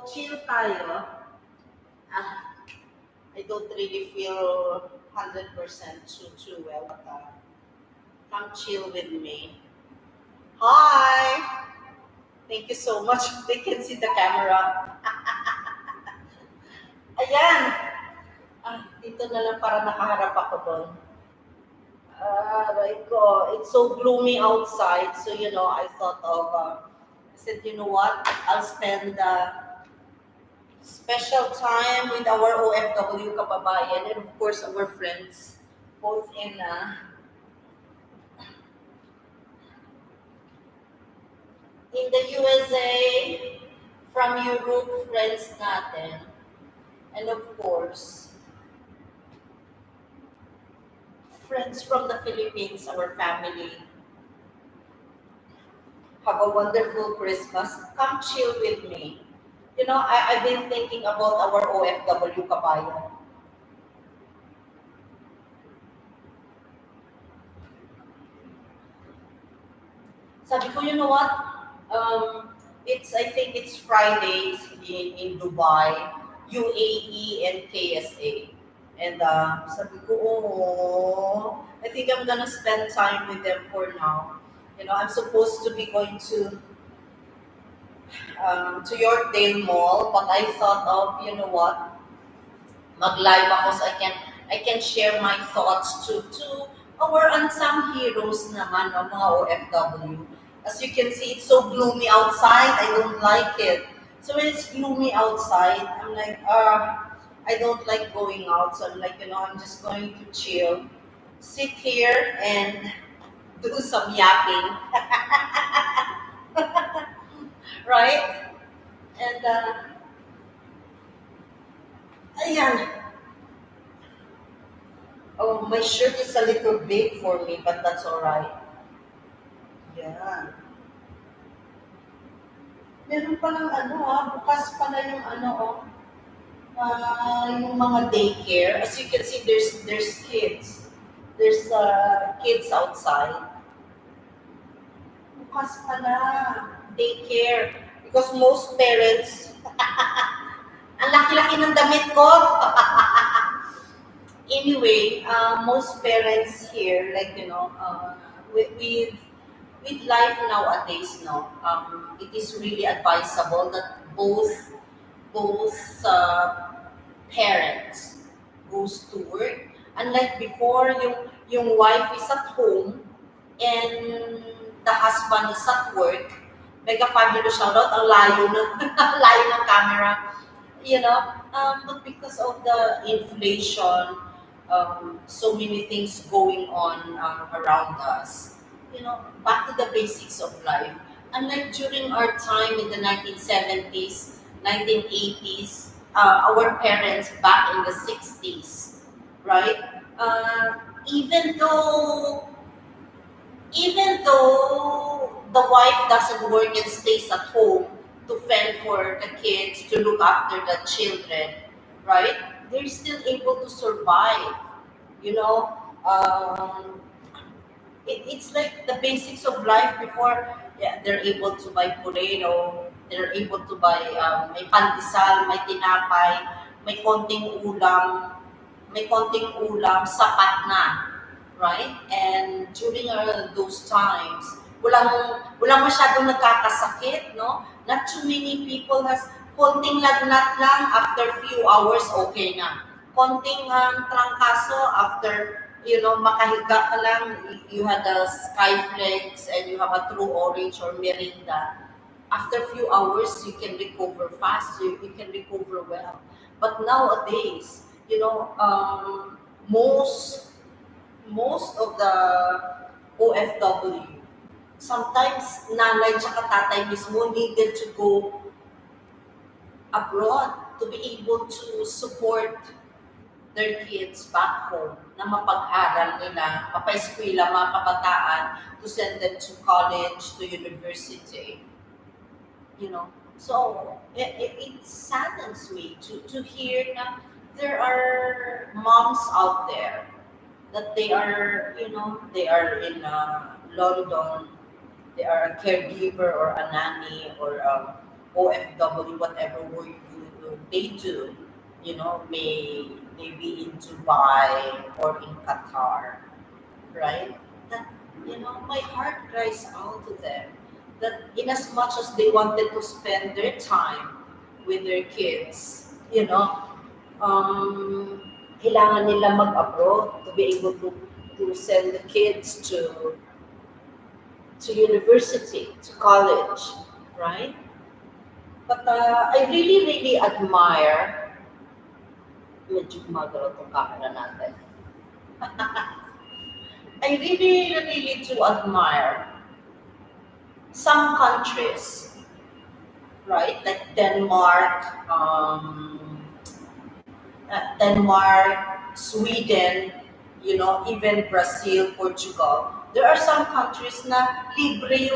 chill tayo. Ah, I don't really feel 100% too well, but come chill with me. Hi! Thank you so much. They can see the camera. Ayan! Dito na lang para nakaharap ako doon. Right ko. It's so gloomy outside, so I thought of, I said, you know what? I'll spend special time with our OFW Kababayan and of course our friends, both in the USA, from Europe, friends natin, and of course, friends from the Philippines, our family. Have a wonderful Christmas. Come chill with me. I've been thinking about our OFW Kabayan. Sabi ko, you know what? I think it's Fridays in Dubai, UAE, and KSA. And sabi ko, oh, I think I'm gonna spend time with them for now. I'm supposed to be going to Yorkdale Mall, but I thought of, you know what, mag-live ako so I can share my thoughts to our unsung heroes naman, no, mga OFW. As you can see, it's so gloomy outside. I don't like it. So when it's gloomy outside, I'm like, I don't like going out. So I'm like, I'm just going to chill, sit here and do some yapping, right? And ayan. Oh, my shirt is a little big for me, but that's all right. Yeah. Meron palang bukas pala yung yung mga daycare. As you can see, there's kids. There's kids outside. Bukas pala, daycare. Because most parents, ang laki-laki ng damit ko. Anyway, most parents here, like, with life nowadays, no, it is really advisable that both parents goes to work. Unlike before, yung wife is at home and the husband is at work. Mega fabulous shoutout, ang layo ng, layo ng camera. But because of the inflation, so many things going on around us, back to the basics of life. Unlike during our time in the 1970s, 1980s, our parents back in the 60s, right? Even though the wife doesn't work and stays at home to fend for the kids, to look after the children, right? They're still able to survive. You know, it's like the basics of life before. Yeah, they're able to buy burrito, they're able to buy may pandesal, may tinapay, may konting ulam, sapat na, right? And during those times, walang masyadong nagkakasakit, no? Not too many people has konting lagnat lang after few hours okay na. Konting trangkaso after makahiga ka lang, you had a skyflex and you have a true orange or merinda. After few hours, you can recover fast, you can recover well. But nowadays, most of the OFW, sometimes nanay tsaka tatay mismo needed to go abroad to be able to support their kids back home na mapag-aral nila, mapa-eskwela mga kabataan to send them to college, to university. So it saddens me to hear that there are moms out there that they are in London, they are a caregiver or a nanny or OFW, whatever work they do, maybe in Dubai or in Qatar, right? That, my heart cries out to them that in as much as they wanted to spend their time with their kids, um, kailangan nila mag-abroad to be able to send the kids to university, to college, right? But I really, really admire, medyo gumagalaw itong camera natin. I really, really do admire some countries, right? Like Denmark, Sweden, even Brazil, Portugal. There are some countries na libre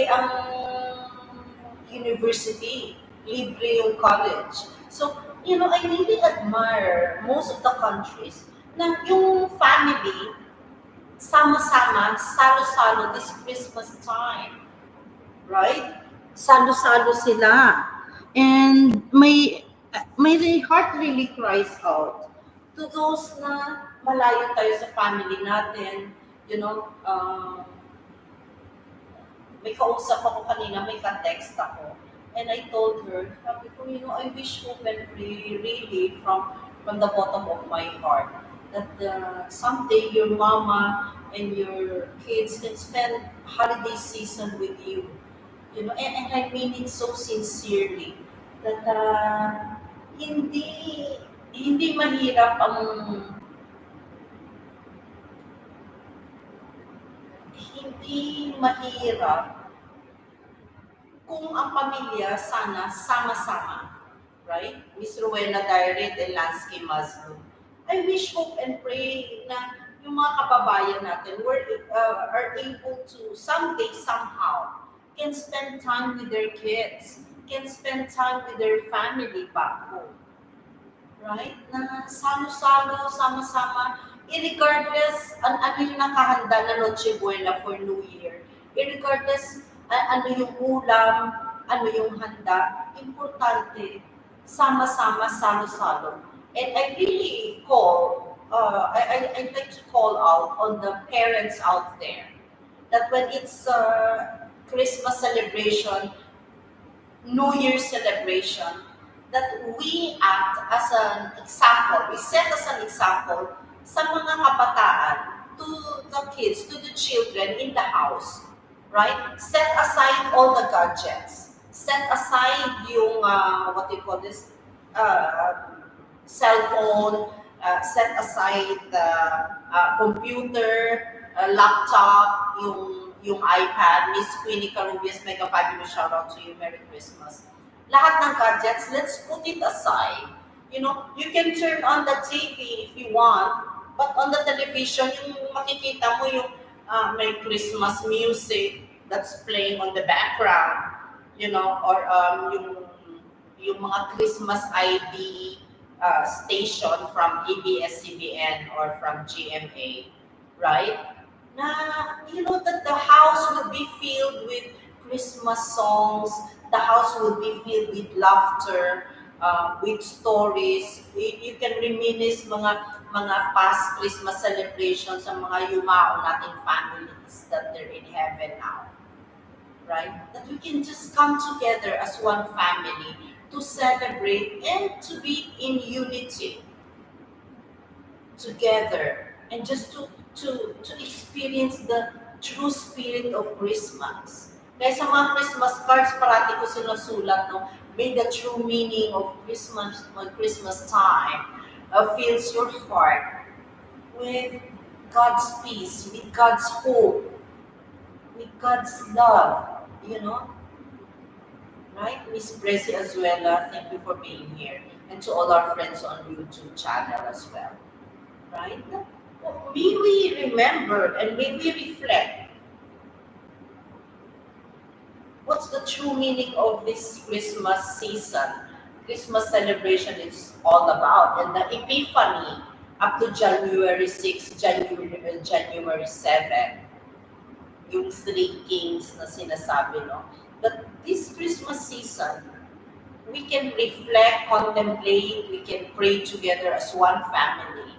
ang university, libre yung college. So, I really admire most of the countries na yung family sama-sama, salo-salo this Christmas time. Right? Salo-salo sila. And my heart really cries out to those na malayo tayo sa family natin. May kausap ako kanina, may ka-text ako. And I told her, sabi ko, I wish hope and pray really from the bottom of my heart that someday your mama and your kids can spend holiday season with you. And I mean it so sincerely that hindi mahirap hindi mahirap kung ang pamilya sana sama-sama, right? Miss Rowena Direct and Lansky Mazlum. I wish, hope, and pray na yung mga kababayan natin are able to someday, somehow, can spend time with their kids, can spend time with their family back home. Right? Na salo-salo, sama-sama, regardless ano yung nakahanda na Noche Buena for New Year, regardless ano yung ulam, ano yung handa, importante, sama-sama, salo-salo. And I really I'd like to call out on the parents out there that when it's Christmas celebration, New Year celebration, that we act as an example, we set as an example sa mga kabataan, to the kids, to the children in the house, right? Set aside all the gadgets. Set aside yung, what do you call this, cell phone, set aside the computer, laptop, yung iPad. Miss Queenie Carubias, mega fabulous shout out to you. Merry Christmas. Lahat ng gadgets, let's put it aside. You can turn on the TV if you want, but on the television, yung makikita mo yung may Christmas music that's playing on the background, or yung mga Christmas ID station from ABS-CBN or from GMA, right? Na, that the house will be filled with Christmas songs, the house will be filled with laughter, with stories. You can reminisce mga past Christmas celebrations sa mga yumao nating families that they're in heaven now. Right? That we can just come together as one family to celebrate and to be in unity together and just to experience the true spirit of Christmas. Kaya sa mga Christmas cards, parati ko sinusulat, no? May the true meaning of Christmas, Christmas time, fills your heart with God's peace, with God's hope, with God's love, Right? Miss Presi Azuela, thank you for being here. And to all our friends on YouTube channel as well. Right? May we remember and may we reflect what's the true meaning of this Christmas season. Christmas celebration is all about. And the Epiphany up to January 6, January 7, yung three kings na sinasabi, no? That this Christmas season, we can reflect, contemplate, we can pray together as one family.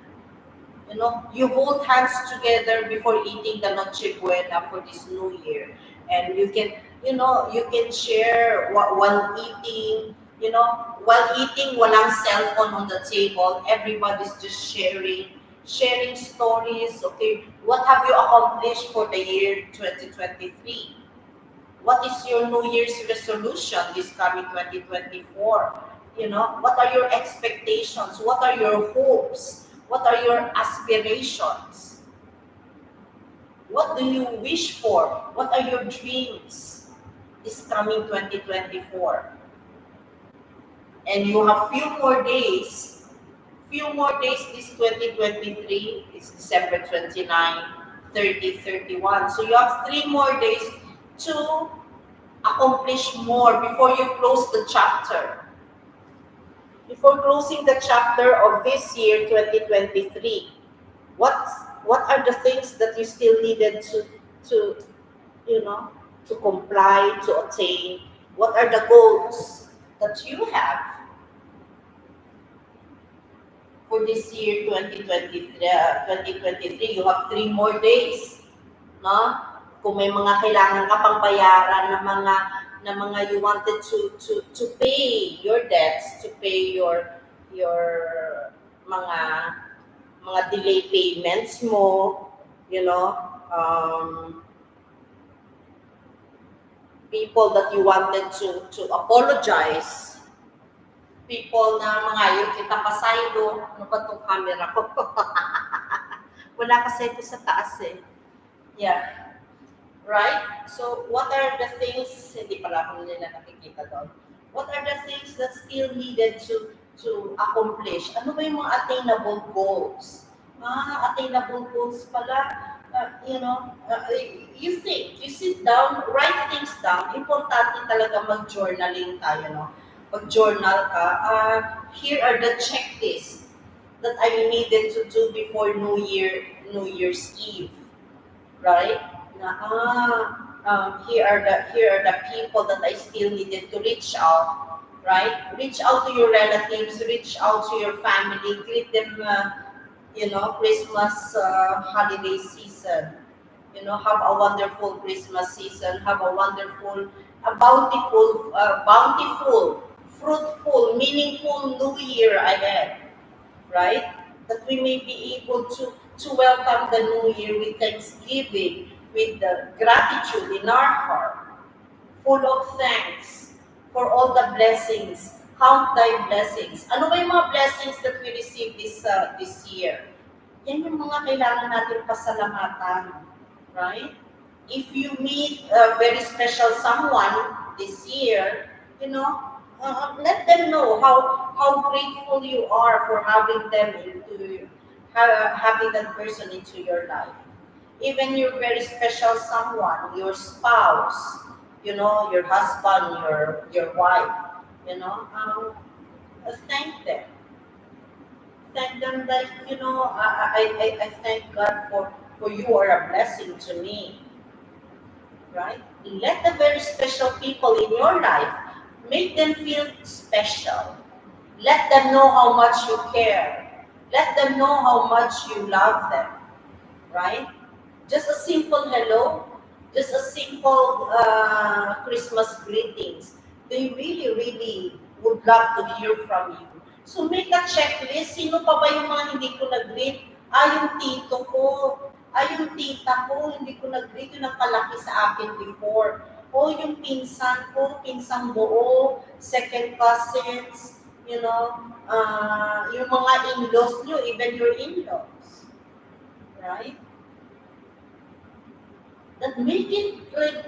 You hold hands together before eating the Noche Buena for this new year. And you can share while eating, while eating, walang cellphone on the table. Everybody's just sharing stories. Okay, what have you accomplished for the year 2023? What is your New Year's resolution this coming 2024? What are your expectations? What are your hopes? What are your aspirations? What do you wish for? What are your dreams this coming 2024? And you have few more days this 2023. It's December 29, 30, 31. So you have 3 more days to accomplish more before you close the chapter. Before closing the chapter of this year, 2023, what are the things that you still needed to you know to comply, to attain? What are the goals that you have for this year, 2023? You have 3 more days, no? Kung may mga kailangan ka pang bayaran na mga you wanted to pay your debts, to pay your mga mga delay payments mo, you know, people that you wanted to apologize, people na mga yung kita pasaylo, ano ba tong camera ko? Wala kasi ito sa taas eh. Yeah. Right? So, what are the things, hindi pala ako nila nakikita doon. What are the things that still needed to accomplish? Ano ba yung mga attainable goals? Attainable goals pala, you think, you sit down, write things down. Importante talaga mag-journaling tayo, no? Mag-journal ka. Here are the checklists that I needed to do before New Year's Eve. Right? Here are the people that I still needed to reach out, right? Reach out to your relatives, reach out to your family, greet them, Christmas holiday season. Have a wonderful Christmas season. Have a wonderful, bountiful, fruitful, meaningful New Year ahead, right? That we may be able to welcome the New Year with thanksgiving, with the gratitude in our heart, full of thanks for all the blessings. Count thy blessings. Ano ba yung mga blessings that we received this year? Yan yung mga kailangan natin pasalamatan, right? If you meet a very special someone this year, let them know how grateful you are for having having that person into your life. Even your very special someone, your spouse, your husband, your wife, thank them. Thank them like, I thank God for you are a blessing to me, right? Let the very special people in your life, make them feel special. Let them know how much you care. Let them know how much you love them, right? Just a simple hello, just a simple Christmas greetings. They really, really would love to hear from you. So make a checklist. Sino pa ba yung mga hindi ko nag-greet? Yung tito ko. Yung tita ko, hindi ko nag-greet. Yung nagpalaki sa akin before. Yung pinsan ko, pinsang buo, second cousins, yung mga in-laws nyo, even your in-laws. Right? That make it like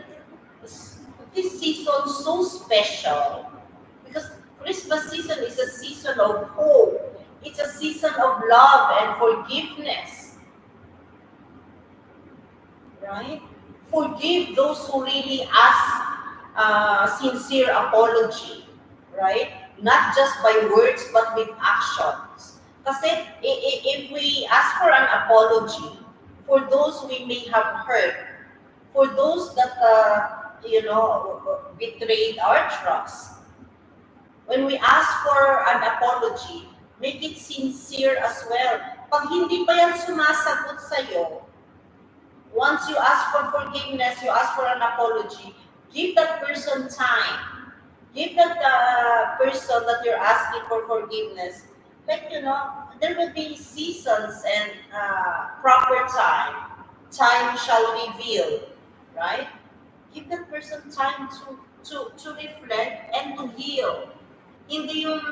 this season so special, because Christmas season is a season of hope. It's a season of love and forgiveness, right? Forgive those who really ask sincere apology, right? Not just by words but with actions. Kasi if we ask for an apology for those we may have hurt, for those that betrayed our trust. When we ask for an apology, make it sincere as well. Pag hindi pa yan sumasagot sa'yo, once you ask for forgiveness, you ask for an apology, give that person time. Give that person that you're asking for forgiveness. There will be seasons and proper time. Time shall reveal, right? Give that person time to reflect and to heal. Hindi yung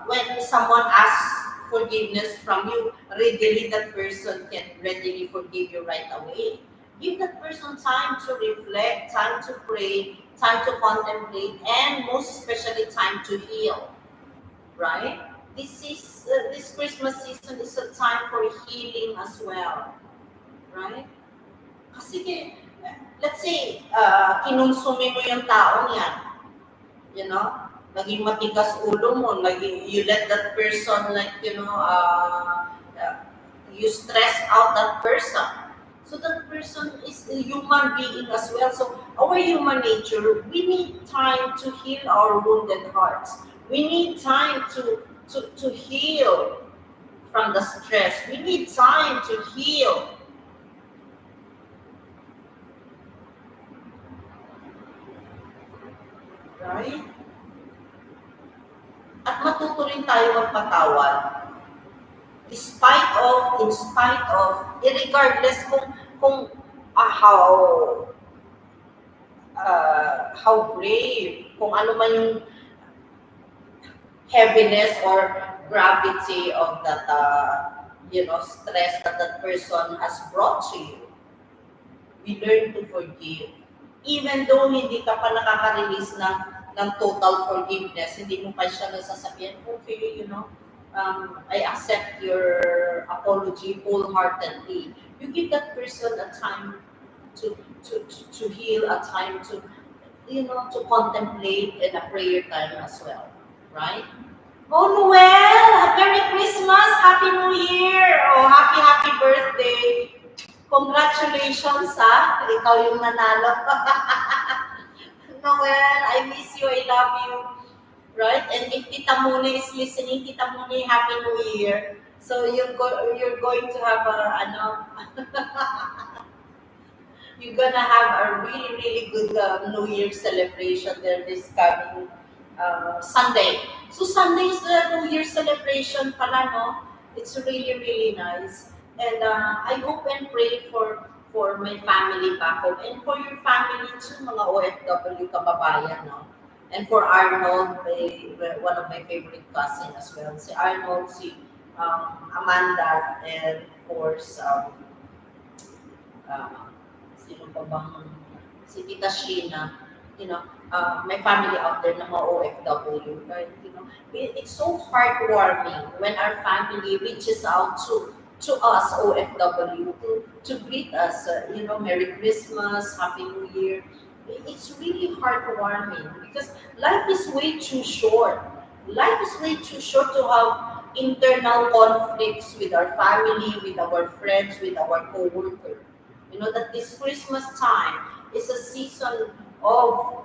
when someone asks forgiveness from you, readily that person can readily forgive you right away. Give that person time to reflect, time to pray, time to contemplate, and most especially time to heal. Right? This Christmas season is a time for healing as well. Right? Kasi let's say, kinonsumi mo yung taong yan, naging matigas ulo mo, you let that person, you stress out that person. So that person is a human being as well. So our human nature, we need time to heal our wounded hearts. We need time to heal from the stress. We need time to heal. Right? At matuto rin tayo magpatawad. In spite of, regardless kung how brave, kung ano man yung heaviness or gravity of that, stress that that person has brought to you. We learn to forgive. Even though hindi ka pa nakaka-release ng total forgiveness, hindi mo pa siya nasasabihan, okay, I accept your apology wholeheartedly. You give that person a time to heal, a time to contemplate, and a prayer time as well, right? Oh, Noel! Merry Christmas! Happy New Year! Oh, happy birthday! Congratulations, ha? Ikaw yung nanalo. Noel, I miss you, I love you. Right? And if Tita Muna is listening, Tita Muna, Happy New Year. So you're going to have you're gonna have a really, really good New Year celebration there this coming Sunday. So Sunday is the New Year celebration pala, no? It's really, really nice. And I hope and pray for my family back home and for your family too, mga OFW kababayan, no? And for Arnold, one of my favorite cousin as well. Si Arnold, si Amanda, and of course, sino pa bang, si Tita Sheena, my family out there na mga OFW, right? It's so heartwarming when our family reaches out to us OFW to greet us, Merry Christmas, Happy New Year. It's really heartwarming because life is way too short. Life is way too short to have internal conflicts with our family, with our friends, with our co-worker. That this Christmas time is a season of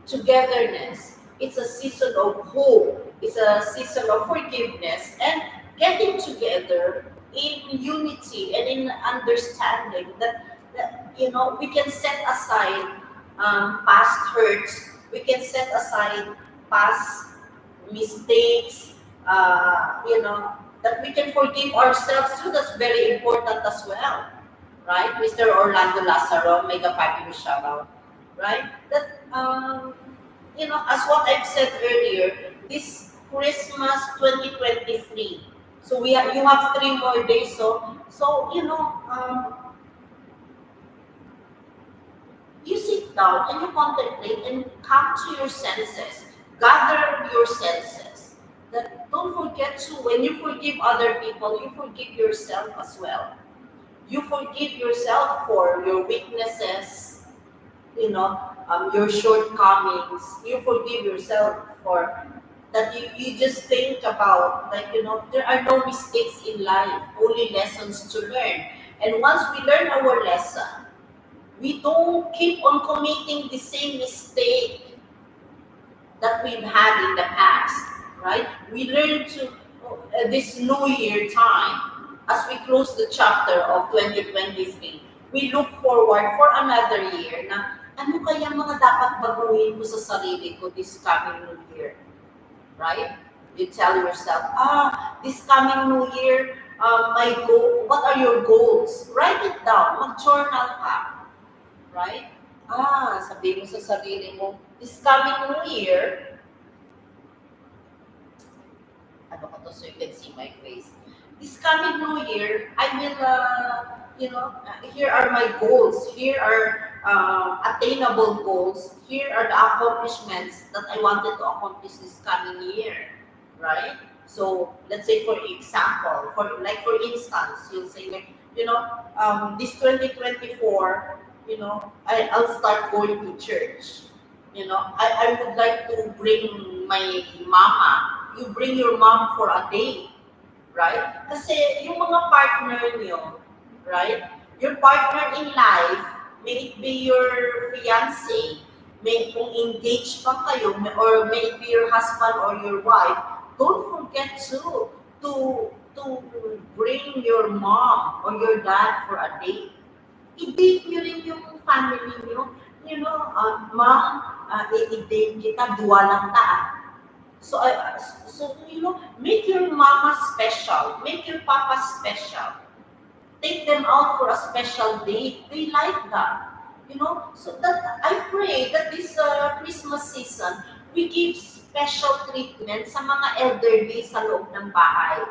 togetherness. It's a season of hope. It's a season of forgiveness and getting together in unity and in understanding that we can set aside past hurts. We can set aside past mistakes. That we can forgive ourselves too. That's very important as well, right? Mr. Orlando Lazaro, mega fabulous shout out, right? That as what I've said earlier, this Christmas 2023. So you have 3 more days. So you sit down and you contemplate and come to your senses, gather your senses. That don't forget to, when you forgive other people, you forgive yourself as well. You forgive yourself for your weaknesses, your shortcomings. You forgive yourself for that you just think about, there are no mistakes in life, only lessons to learn. And once we learn our lesson, We don't keep on committing the same mistake that we've had in the past, right? We learn to, this New Year time, as we close the chapter of 2023, we look forward for another year na ano kaya mga dapat baguhin ko sa sarili ko this coming New Year, right? You tell yourself, this coming New Year, my goal, what are your goals? Write it down, mag-journal ka, right? Sabihin mo sa sarili mo, this coming New Year, ano ko to so you can see my face. This coming New Year, I will, here are my goals. Here are attainable goals. Here are the accomplishments that I wanted to accomplish this coming year, right? So let's say for example, for instance, you'll say like, this 2024, I'll start going to church. I would like to bring my mama. You bring your mom for a day, right? Kasi yung mga partner niyo, right? Your partner in life, may it be your fiancé, kung engaged pa kayo, or may it be your husband or your wife, don't forget to bring your mom or your dad for a day. I-date nyo rin yung family nyo. Mom, i-date kita, duwa lang ta. So, make your mama special. Make your papa special. Take them out for a special date. They like that. So that I pray that this Christmas season, we give special treatment sa mga elderly sa loob ng bahay.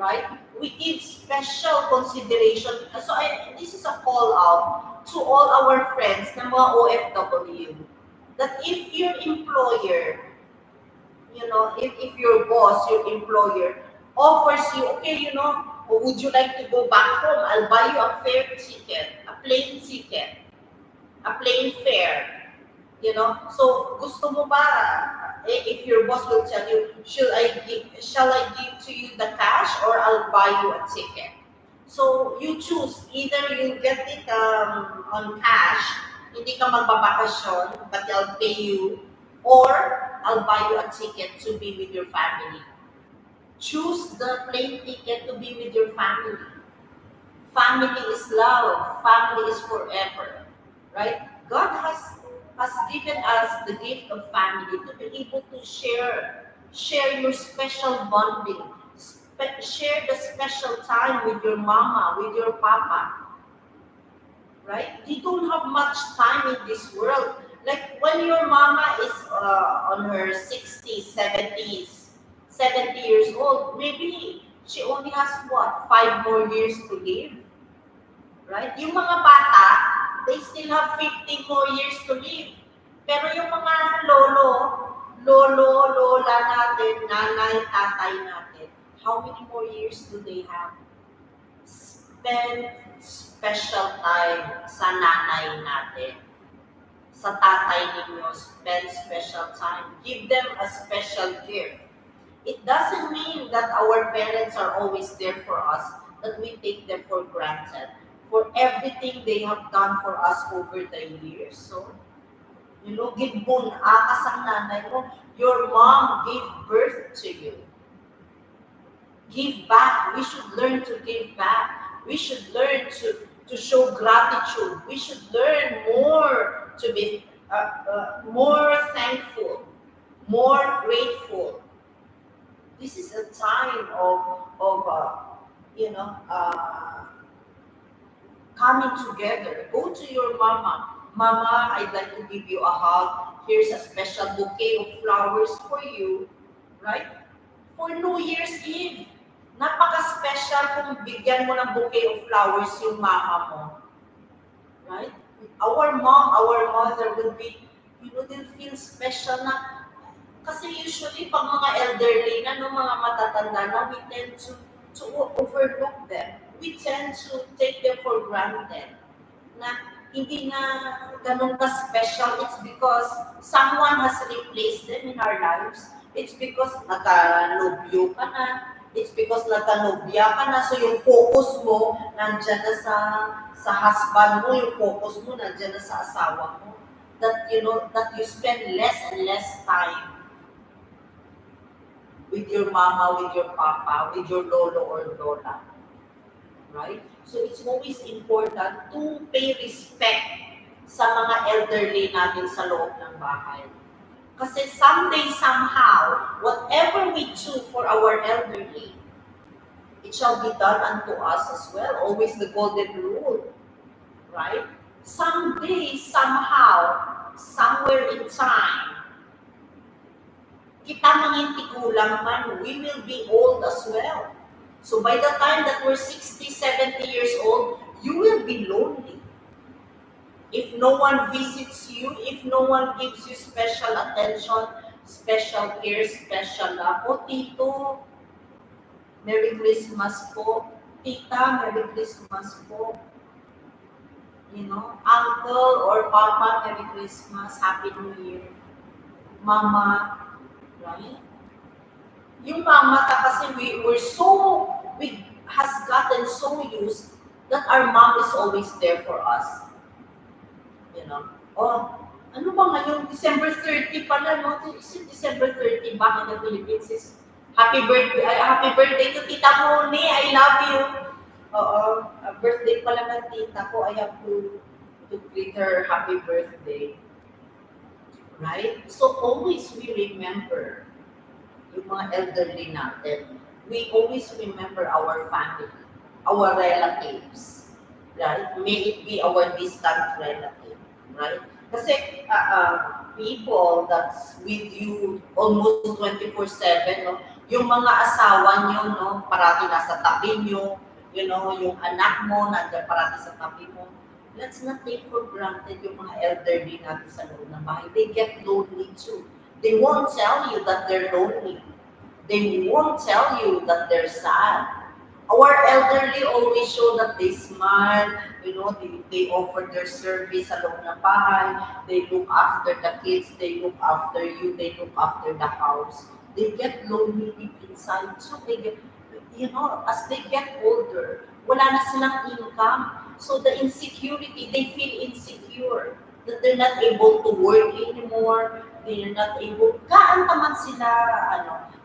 Right? We give special consideration. So this is a call out to all our friends na mga OFW, that if your employer, if your boss, your employer offers you, okay, would you like to go back home? I'll buy you a fare ticket, a plane ticket, a plane fare. So gusto mo ba, if your boss will tell you, shall I give to you the cash or I'll buy you a ticket? So you choose, either you get it on cash, hindi ka magbabakasyon, but I'll pay you, or I'll buy you a ticket to be with your family. Choose the plane ticket to be with your family. Family is love. Family is forever. Right? God has given us the gift of family to be able to share your special bonding, share the special time with your mama, with your papa. Right? You don't have much time in this world. Like when your mama is on her 60s, 70 years old, maybe she only has 5 more years to live. Right? Yung mga bata, they still have 50 more years to live. Pero yung mga lola natin, nanay, tatay natin, how many more years do they have? Spend special time sa nanay natin. Sa tatay ninyo, spend special time. Give them a special gift. It doesn't mean that our parents are always there for us, that we take them for granted. For everything they have done for us over the years. So, gibon, akas ang nanay mo. Your mom gave birth to you. Give back. We should learn to give back. We should learn to show gratitude. We should learn more to be more thankful, more grateful. This is a time of coming together. Go to your mama. Mama, I'd like to give you a hug. Here's a special bouquet of flowers for you. Right? For New Year's Eve. Napaka-special kung bigyan mo ng bouquet of flowers yung mama mo. Right? Our mom, our mother will be, they'll feel special na. Kasi usually, pag mga elderly na, mga matatanda na, we tend to overlook them. We tend to take them for granted. Na hindi na ganun ka-special. It's because someone has replaced them in our lives. It's because naka-lobyo ka na, It's because nagkanobya ka na, so yung focus mo nandyan na sa husband mo, yung focus mo nandyan na sa asawa mo. That that you spend less and less time with your mama, with your papa, with your lolo or lola, right? So it's always important to pay respect sa mga elderly natin sa loob ng bahay. Kasi someday, somehow, whatever we do for our elderly, it shall be done unto us as well. Always the golden rule, right? Someday, somehow, somewhere in time, kita manging tigulang man, we will be old as well. So by the time that we're 60, 70 years old, you will be lonely. If no one visits you, if no one gives you special attention, special care, special love, o tito, Merry Christmas po. Tita, Merry Christmas po. Uncle or Papa, Merry Christmas, Happy New Year. Mama, right? Yung mama kasi we has gotten so used that our mom is always there for us. Oh, ano ba ngayon? December 30 pala, no? Is it December 30 back in the Philippines? Happy birthday to Tita Moni. I love you. Oo, birthday pala ng tita ko. I have to greet her happy birthday. Right? So always we remember yung mga elderly natin. We always remember our family, our relatives. Right? May it be our distant relative. Right? Kasi people that's with you almost 24/7, no? Yung mga asawa nyo, no, parati nasa tabi nyo, yung anak mo, nandiyan parati sa tabi mo. Let's not take for granted yung mga elderly natin sa loob ng bahay. They get lonely too. They won't tell you that they're lonely. They won't tell you that they're sad. Our elderly always show that they smile, they offer their service sa loob ng bahay, they look after the kids, they look after you, they look after the house. They get lonely deep inside. So they get, as they get older, wala na silang income. So the insecurity, they feel insecure that they're not able to work anymore, they're not able, kaantaman sila,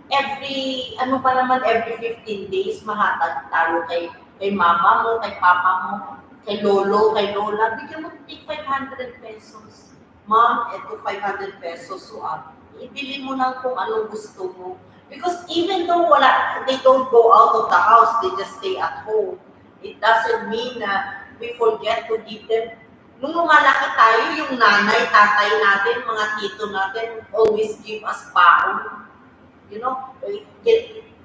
every 15 days, mahatag tayo kay mama mo, kay papa mo, kay lolo, kay lola, bigyan mo 500 pesos. Mom, eto 500 pesos, so ibili mo lang kung anong gusto mo. Because even though they don't go out of the house, they just stay at home. It doesn't mean na we forget to give them. Nung lumalaki tayo, yung nanay, tatay natin, mga tito natin, always give us baon.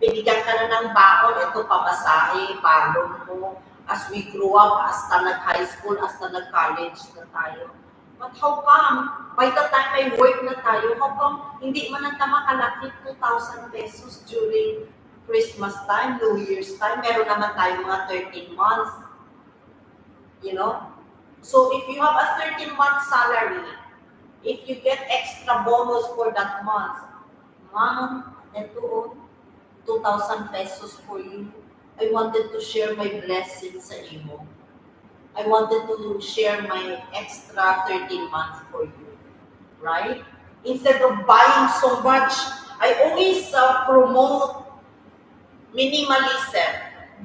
Binigyan ka na ng baon, ito pamasahe, palong mo. As we grow up, hasta nag-high school, hasta nag-college na tayo. But how come, by the time may work na tayo, how come hindi man ang makalaki 2,000 pesos during Christmas time, New Year's time? Meron naman tayo mga 13 months. So if you have a 13-month salary, if you get extra bonus for that month, Mom, ito 2,000 pesos for you. I wanted to share my blessings sa imo. I wanted to share my extra 13 months for you. Right? Instead of buying so much, I always promote minimalism.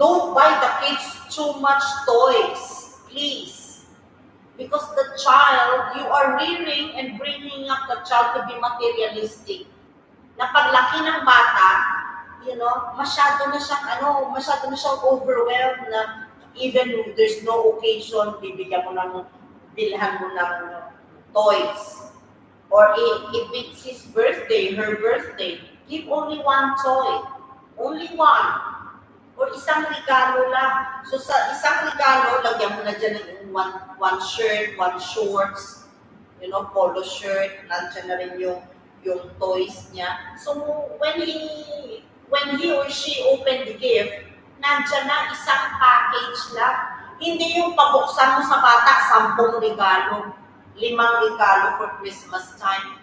Don't buy the kids too much toys, please. Because the child, you are rearing and bringing up the child to be materialistic. Na paglaki ng bata, masyado na siyang overwhelmed na even if there's no occasion, bilhan mo ng toys. Or if it's his birthday, her birthday, give only one toy. Only one. Or isang regalo lang. So sa isang regalo, lagyan mo na dyan ng one shirt, one shorts, polo shirt, nandiyan na rin yung toys niya. So when he or she opened the gift, nandiyan na isang package lang. Hindi yung pabuksan mo sa bata, 10 regalo, 5 regalo for Christmas time.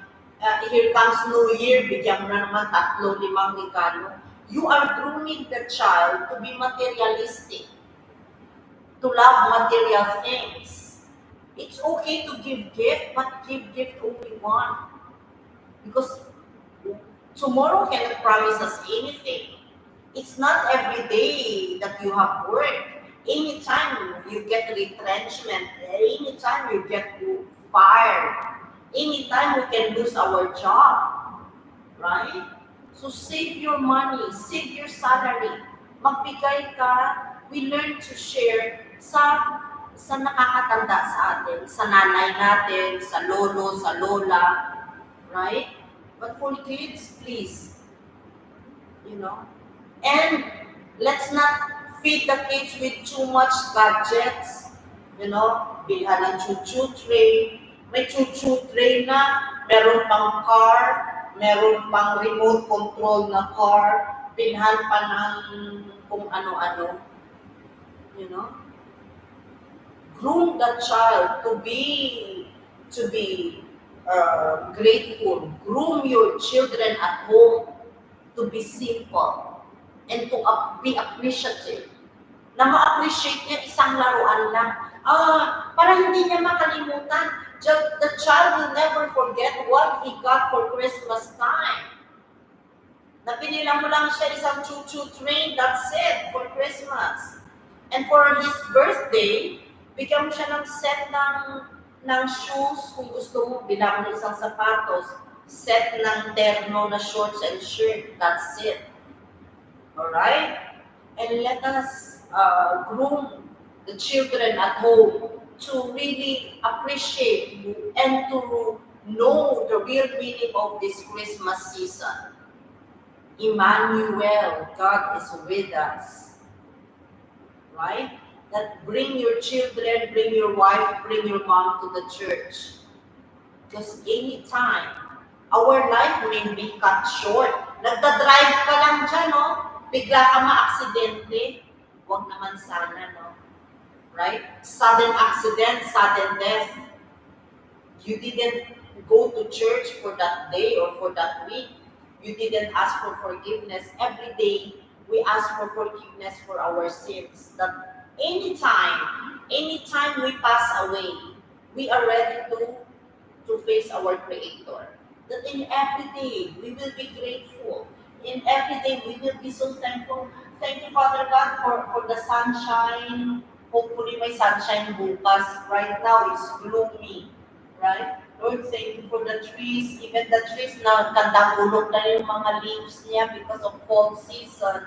Here comes New Year, bigyan mo na naman 3, 5 regalo. You are grooming the child to be materialistic, to love material things. It's okay to give gift, but give gift only one. Because tomorrow cannot promise us anything. It's not every day that you have work. Anytime you get retrenchment, anytime you get fired, anytime we can lose our job, right? So save your money, save your salary. Magbigay ka. We learn to share sa nakakatanda sa atin, sa nanay natin, sa lolo, sa lola, right? But for kids, please, you know, and let's not feed the kids with too much gadgets. You know, bilhan ng choo-choo train. May choo-choo train na, meron pang car, meron pang remote control na car, bilhan pa ng kung ano-ano. You know, groom the child to be grateful. Groom your children at home to be simple and to be appreciative. Na ma-appreciate niya isang laruan lang. Para hindi niya makalimutan. The child will never forget what he got for Christmas time. Na pinila mo lang siya isang choo-choo train, that's it, for Christmas. And for his birthday, bigyan mo siya ng set ng shoes, kung gusto mo, bilang mo isang sapatos, set ng terno na shorts and shirt, that's it. Alright? And let us groom the children at home to really appreciate and to know the real meaning of this Christmas season. Emmanuel, God is with us. Right? That bring your children, bring your wife, bring your mom to the church. Because anytime, our life may be cut short. Nagda-drive ka lang dyan, no? Bigla ka ma-aksidente. Huwag naman sana, no? Right? Sudden accident, sudden death. You didn't go to church for that day or for that week. You didn't ask for forgiveness. Every day, we ask for forgiveness for our sins. That anytime we pass away, we are ready to face our Creator. That in every day, we will be grateful. In every day, we will be so thankful. Thank you, Father God, for the sunshine. Hopefully, may sunshine bukas. Right now, it's gloomy. Right? Lord, thank you for the trees. Even the trees na kandang-ulog na yung mga leaves niya because of fall season.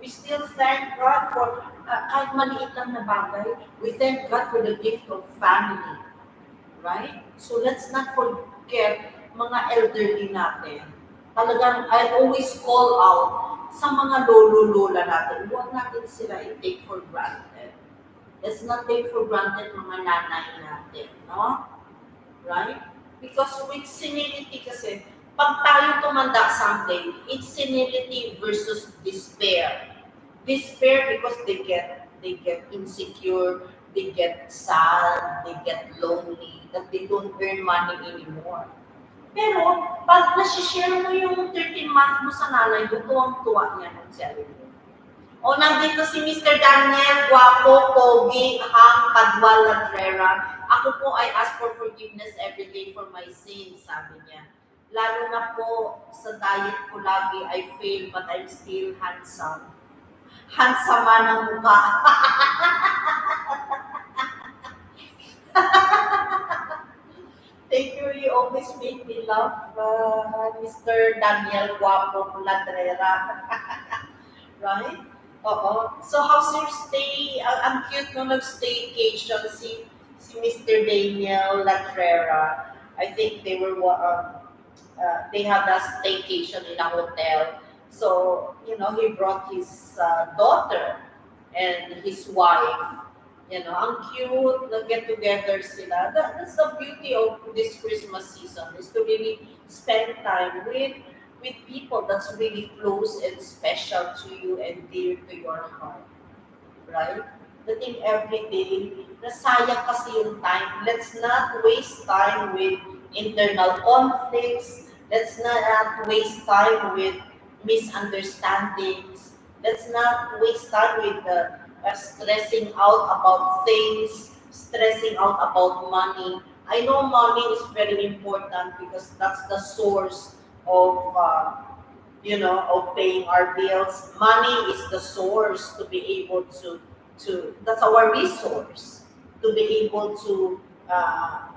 We still thank God for kahit maliit lang na bagay. We thank God for the gift of family. Right? So let's not forget mga elderly natin. Talagang I always call out sa mga lolo-lola natin. Huwag natin sila i-take for granted. Let's not take for granted mga nanay natin. No? Right? Because with senility kasi, pag tayo tumanda someday, it's senility versus despair. Despair because they get insecure, they get sad, they get lonely, that they don't earn money anymore. Pero, pag nasishare mo yung 13 months mo sa nanay, tuwang-tuwa niya ng cellphone. O, nandito si Mr. Daniel, guwapo, pogi, hang, padwal, ladrera. Ako po, I ask for forgiveness every day for my sins, sabi niya. Lalo na po, sa diet ko lagi, I fail, but I'm still handsome. Handsome ng mukha. Thank you, you always make me laugh, Mr. Daniel, guwapo, ladrera. Right? Oo. So, how's your stay? Ang cute nung nag-staycation si Mr. Daniel Latrera. I think they had a staycation in a hotel. So, he brought his daughter and his wife. Ang cute, get together sila. That's the beauty of this Christmas season, is to really spend time with people that's really close and special to you and dear to your heart. Right? That in every day, nasayang kasi yung time. Let's not waste time with internal conflicts. Let's not waste time with misunderstandings. Let's not waste time with stressing out about things, stressing out about money. I know money is very important because that's the source of of paying our bills. Money is the source to be able to that's our resource to be able to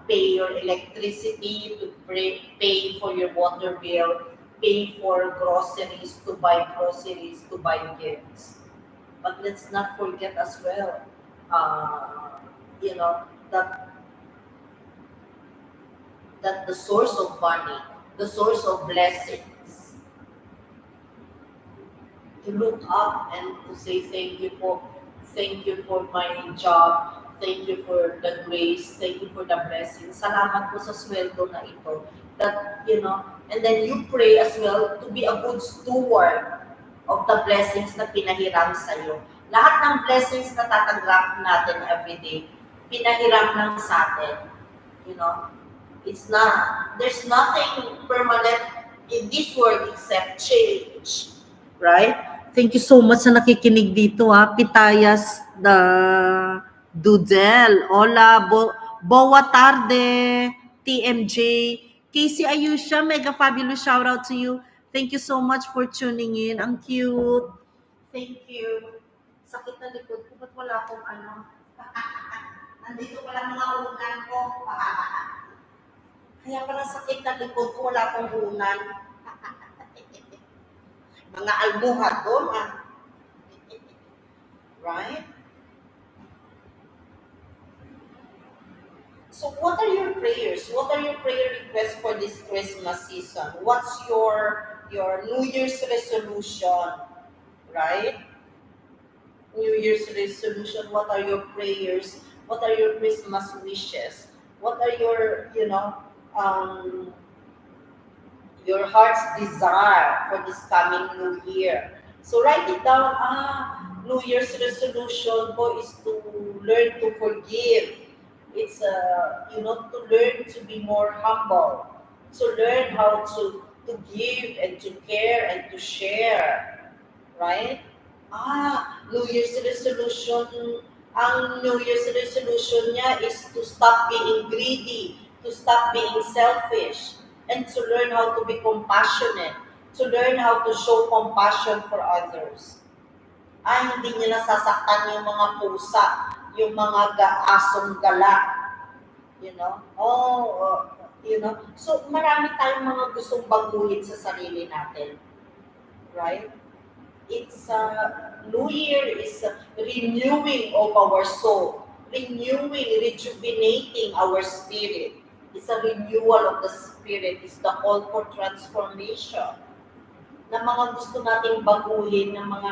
pay your electricity, to pay for your water bill, pay for groceries, to buy gifts. But let's not forget as well, uh, you know, that the source of money, the source of blessings, to look up and to say thank you for my job, thank you for the grace, thank you for the blessing. Salamat po sa sweldo na ito. That, and then you pray as well to be a good steward of the blessings na pinahiram sa iyo. Lahat ng blessings na tatanggap natin every day, pinahiram lang sa atin. It's not, there's nothing permanent in this world except change. Right? Thank you so much sa nakikinig dito, ha. Pitayas the Dudel. Hola, boa tarde, TMJ. Casey Ayusha, mega fabulous shout out to you. Thank you so much for tuning in. Ang cute. Thank you. Sakit na likod ko. Ba't wala akong ano? Nandito pala mga unan ko. Kaya pala sakit na likod ko. Wala akong unan. Mga almuhad doon, right? So what are your prayers? What are your prayer requests for this Christmas season? What's your New Year's resolution, right? New Year's resolution, what are your prayers? What are your Christmas wishes? What are um, your heart's desire for this coming new year? So write it down. New Year's resolution ko is to learn to forgive. It's to learn to be more humble, to learn how to give and to care and to share, right? New Year's resolution. Ang New Year's resolution niya is to stop being greedy, to stop being selfish, and to learn how to be compassionate, to learn how to show compassion for others. Hindi niya nasasaktan yung mga pusa, yung mga asong gala, So, marami tayong mga gustong baguhin sa sarili natin, right? It's New Year is renewing of our soul, renewing, rejuvenating our spirit. It's a renewal of the spirit. It's the call for transformation. Na mga gusto nating baguhin, na mga,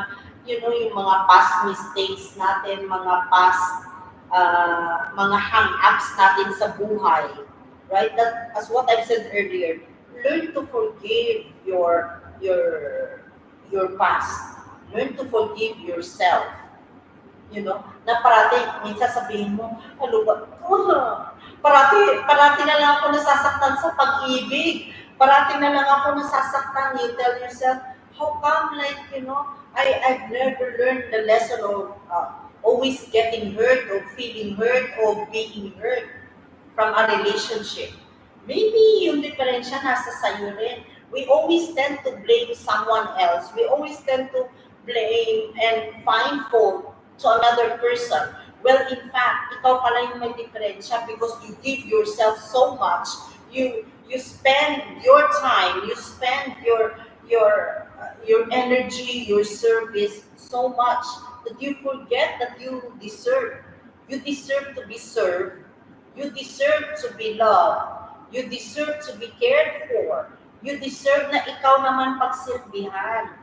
yung mga past mistakes natin, mga past, mga hang-ups natin sa buhay. Right? That, as what I've said earlier, learn to forgive your past. Learn to forgive yourself. Na parati, minsan sabihin mo, ano ba? Parati na lang ako nasasaktan sa pag-ibig. Parati na lang ako nasasaktan. You tell yourself, how come, I've never learned the lesson of always getting hurt, or feeling hurt, or being hurt from a relationship. Maybe yung diferensya nasa sayo rin. We always tend to blame someone else. We always tend to blame and find fault to another person. Well, in fact, ikaw pala yung may diferensya because you give yourself so much. You spend your time, you spend your energy, your service so much that you forget that you deserve. You deserve to be served. You deserve to be loved. You deserve to be cared for. You deserve na ikaw naman pagsilbihan.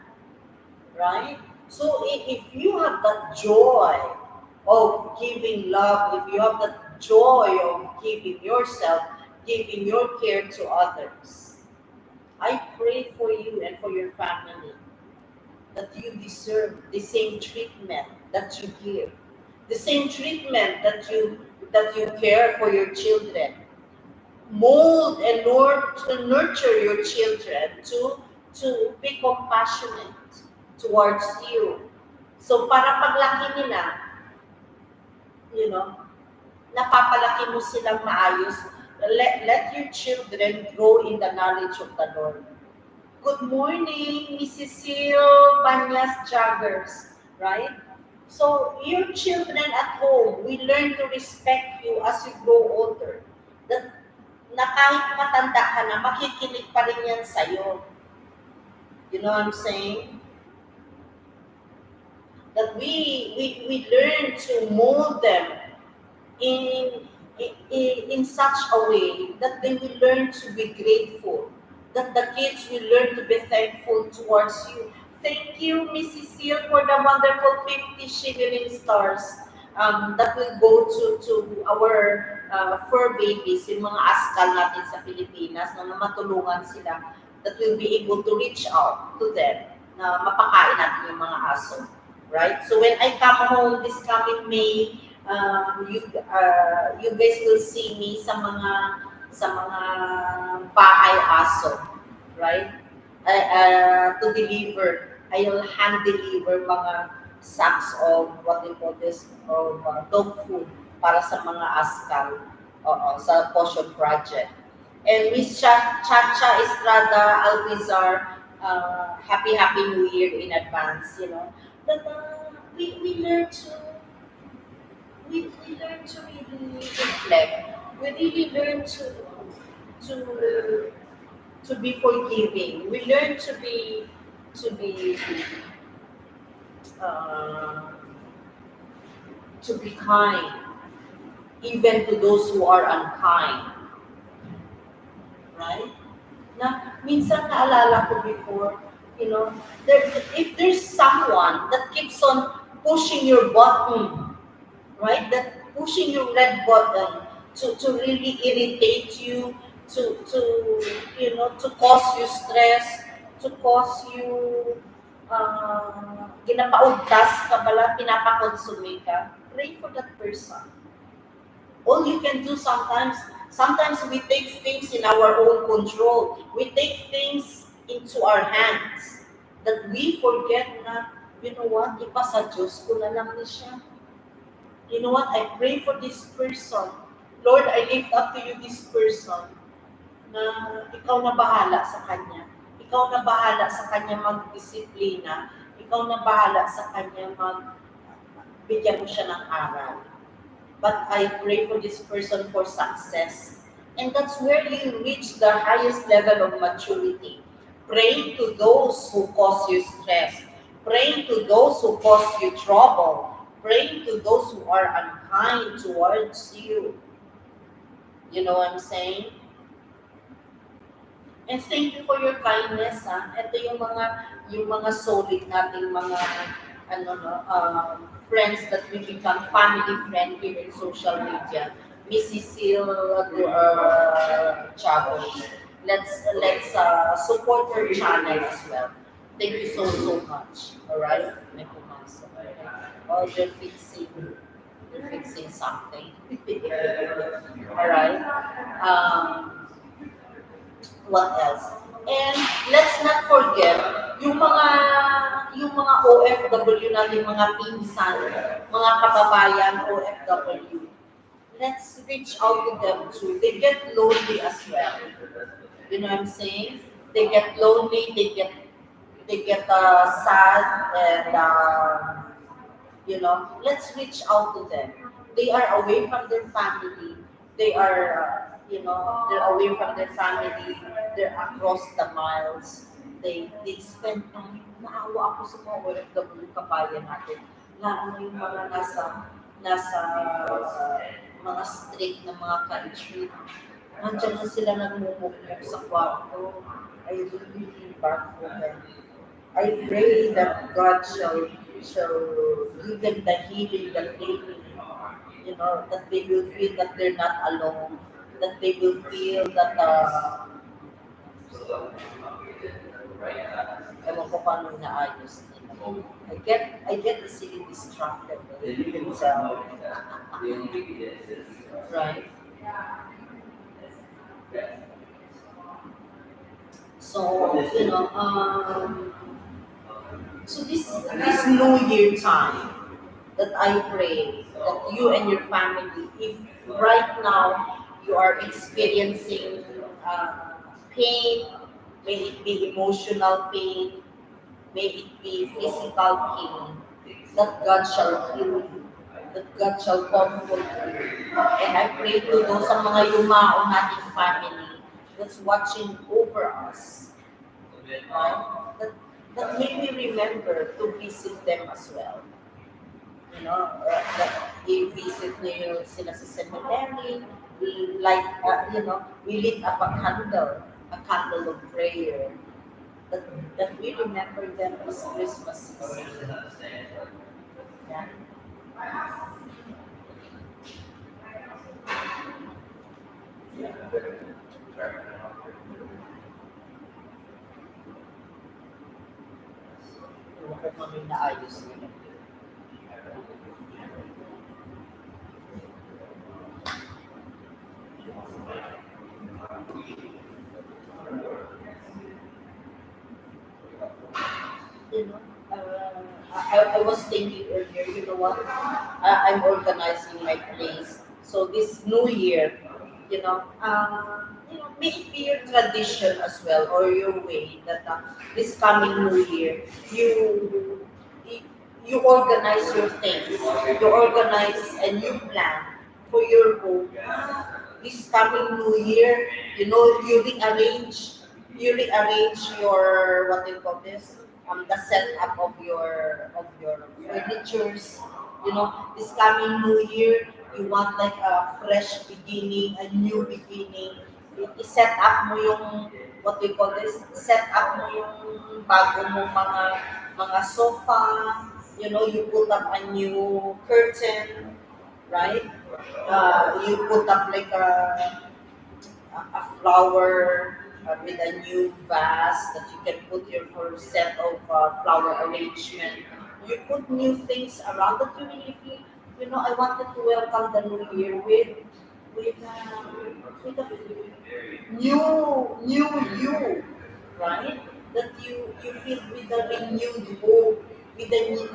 Right? So if you have that joy of giving love, if you have that joy of giving yourself, giving your care to others, I pray for you and for your family that you deserve the same treatment that you give, the same treatment that you care for your children. Mold and nurture your children to be compassionate towards you. So para paglaki nila, you know, napapalaki mo silang maayos. Let your children grow in the knowledge of the Lord. Good morning, Mrs. Sil Banyas Joggers, right? So your children at home will learn to respect you as you grow older. That na kahit matanda ka na, makikinig pa rin yan sa'yo. You know what I'm saying? That we learn to mold them in, in such a way that they will learn to be grateful, that the kids will learn to be thankful towards you. Thank you, Mrs. Seal, for the wonderful 50 shilling stars that will go to our fur babies, yung mga askal natin sa Pilipinas, na matulungan sila, that will be able to reach out to them, na mapakain natin yung mga aso. Right? So when I come home this coming May, you guys will see me sa mga bahay aso, right? To deliver, I'll hand deliver mga sacks of what we call this of dog food para sa mga askal sa Potion Project. And Miss Chacha Estrada Alvizar, happy New Year in advance. You know that we learn to we learn to really reflect. We really learn to to be forgiving. We learn to be uh, to be kind, even to those who are unkind. Right? Na minsan naalala ko before, you know, if there's someone that keeps on pushing your button, right? That pushing your red button to really irritate you, to to cause you stress, to cause you ginapaugtas ka bala, pinapakonsumi ka. Pray for that person. All you can do sometimes we take things in our own control. We take things into our hands that we forget na, you know what, ipasa Diyos ko na lang ni siya. You know what, I pray for this person. Lord, I lift up to you this person na ikaw na bahala sa kanya. Ikaw na bahala sa kanya magdisiplina. Ikaw na bahala sa kanya bigyan mo siya ng aral. But I pray for this person for success. And that's where you reach the highest level of maturity. Praying to those who cause you stress. Praying to those who cause you trouble. Praying to those who are unkind towards you. You know what I'm saying? And thank you for your kindness. Ito yung mga solid nating mga friends that we become family friend here in social media. Mrs. Sil Chavos. Let's support her channel as well. Thank you so much. All right. May pumasok. Oh, they're fixing something. All right. What else? And let's not forget yung mga OFW natin, mga pinsan, mga kababayan OFW. Let's reach out to them too. They get lonely as well. You know what I'm saying? They get lonely. They get sad, and let's reach out to them. They are away from their family. They are they're away from their family. They're across the miles. They spend time. Naawa ako sa mga OFW kabayan natin. Lalo yung mga nasa mga street na mga country. Nandiyan na sila nagmumukmuk sa kwarto. I really feel bad for them. I pray that God shall give them the healing that they need. That they will feel that they're not alone. That they will feel that ewan ko paano naayos nila. I get easily distracted. Right? So, so this New Year time, that I pray that you and your family, if right now you are experiencing pain, may it be emotional pain, may it be physical pain, that God shall heal you, that God shall comfort you. And I pray to those sa mga yumaong nating family that's watching over us, right? That may we remember to visit them as well. That i-visit niyo sila sa cemetery, we lit up a candle of prayer, that we remember them as Christmas season. Yeah. Huwag ko kami naayos nila. you know, I was thinking earlier, you know what? I'm organizing my place. So this New Year, may it be your tradition as well, or your way that this coming New Year, you you organize your things, you organize and you plan for your home. This coming New Year, you rearrange your, what do you call this, the setup of your furnitures. This coming New Year, you want like a fresh beginning, a new beginning. I-set up mo yung, what do you call this, set up mo yung bago mo mga sofa, you put up a new curtain, right? You put up like a flower with a new vase that you can put your full set of flower arrangement. You put new things around that you really feel. I wanted to welcome the new year with a new you, right? That you feel with a renewed hope, with a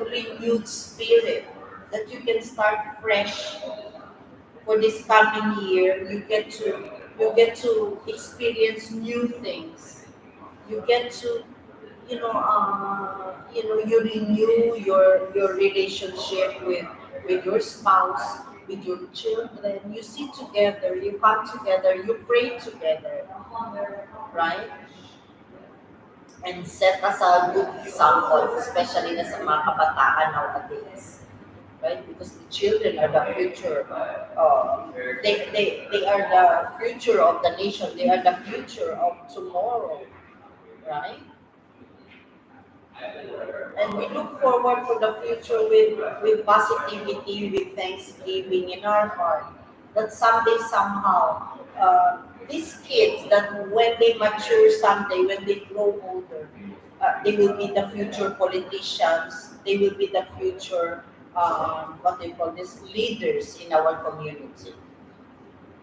renewed spirit, that you can start fresh for this coming year. You get to experience new things. You get to you renew your relationship with your spouse, with your children. You sit together, you come together, you pray together, right? And set us a good example, especially na sa mga kabataan nowadays, right? Because the children are the future. They are the future of the nation. They are the future of tomorrow, right? And we look forward for the future with positivity, with thanksgiving in our heart. That someday, somehow, these kids, that when they mature someday, when they grow older, they will be the future politicians. They will be the future, what they call this, leaders in our community.